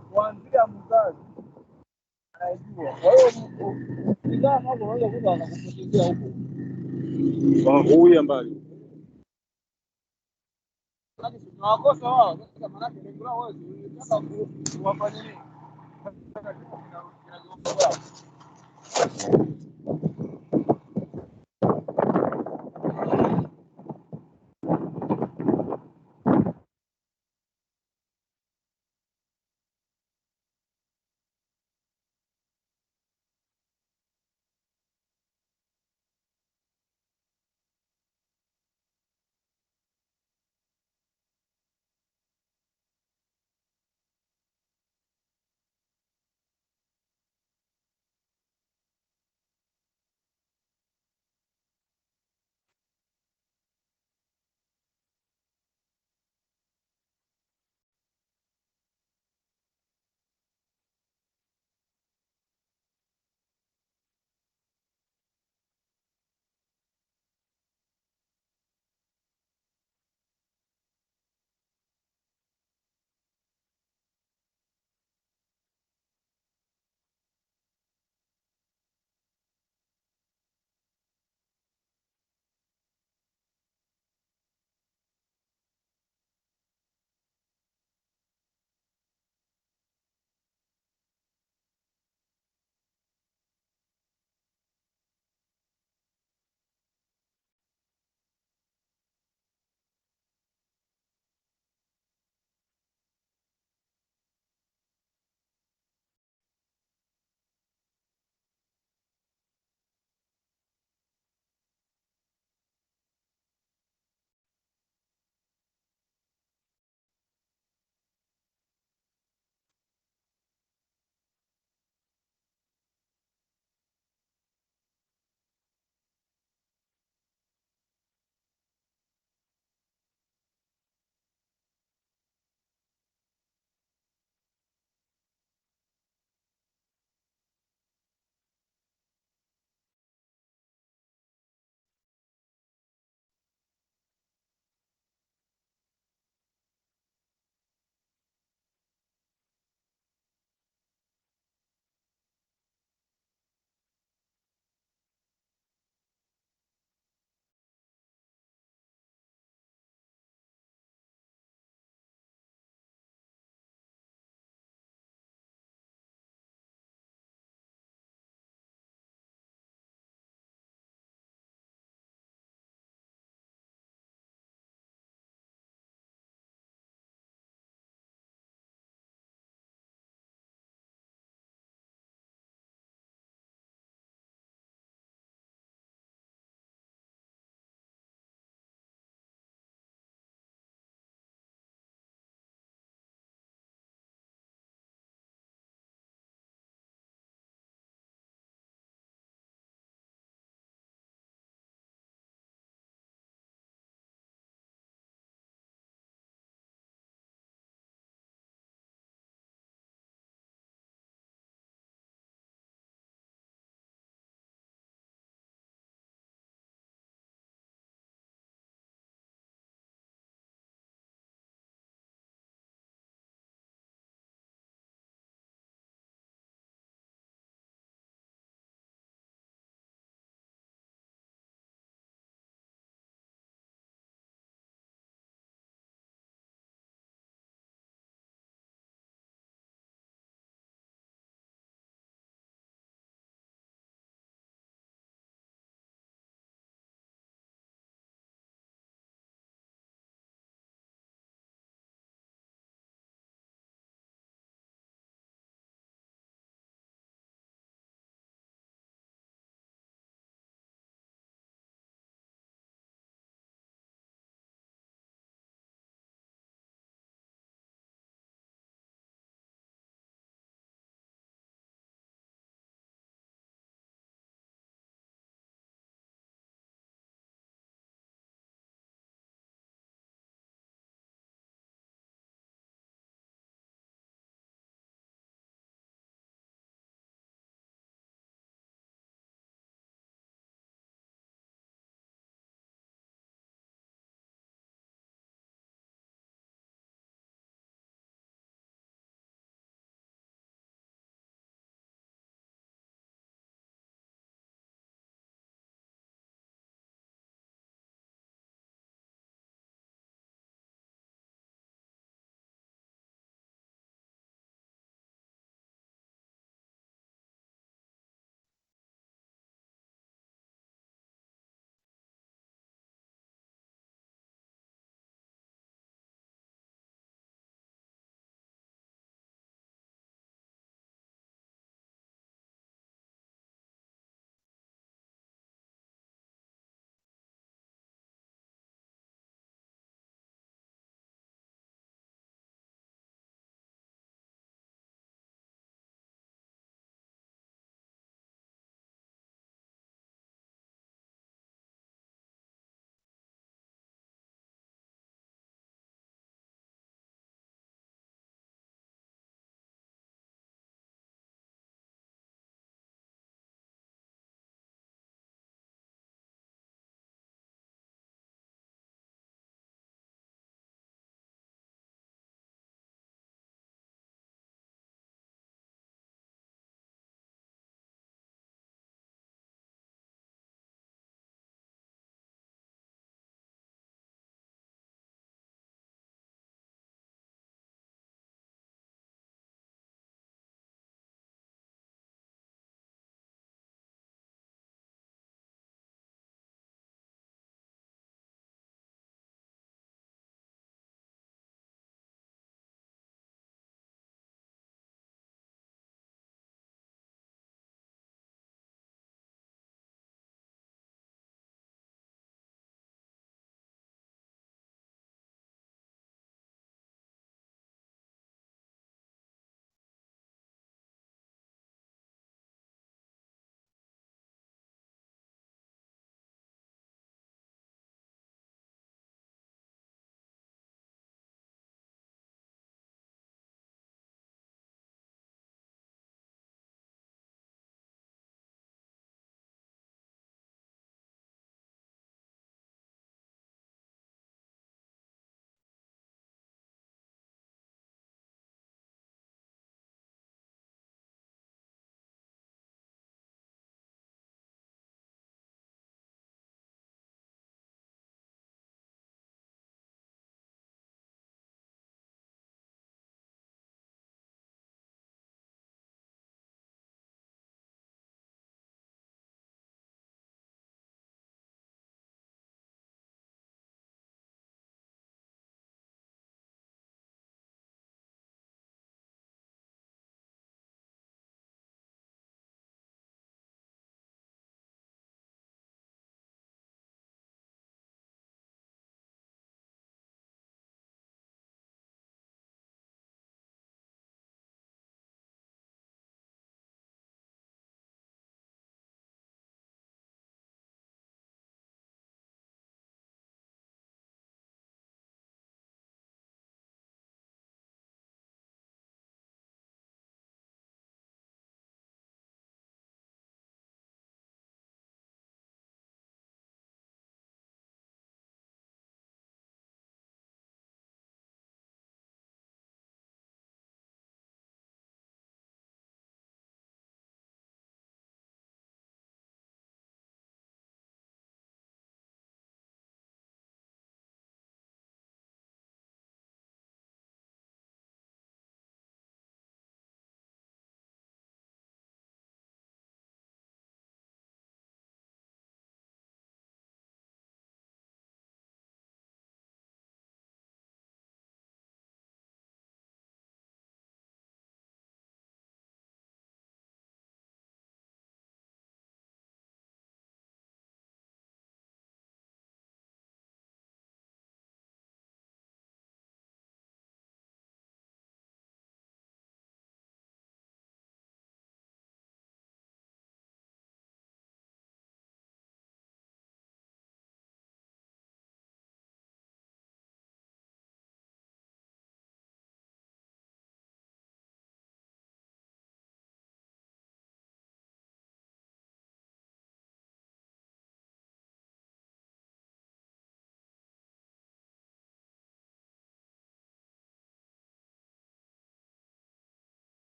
kuanzia mzazi anajua. Kwa hiyo kijana hapo unaweza kuta anakupotezea huko. Huyu mbali. Lakini tunawakosa wao, sasa maana lengo lao wao ni kuwafanya nini?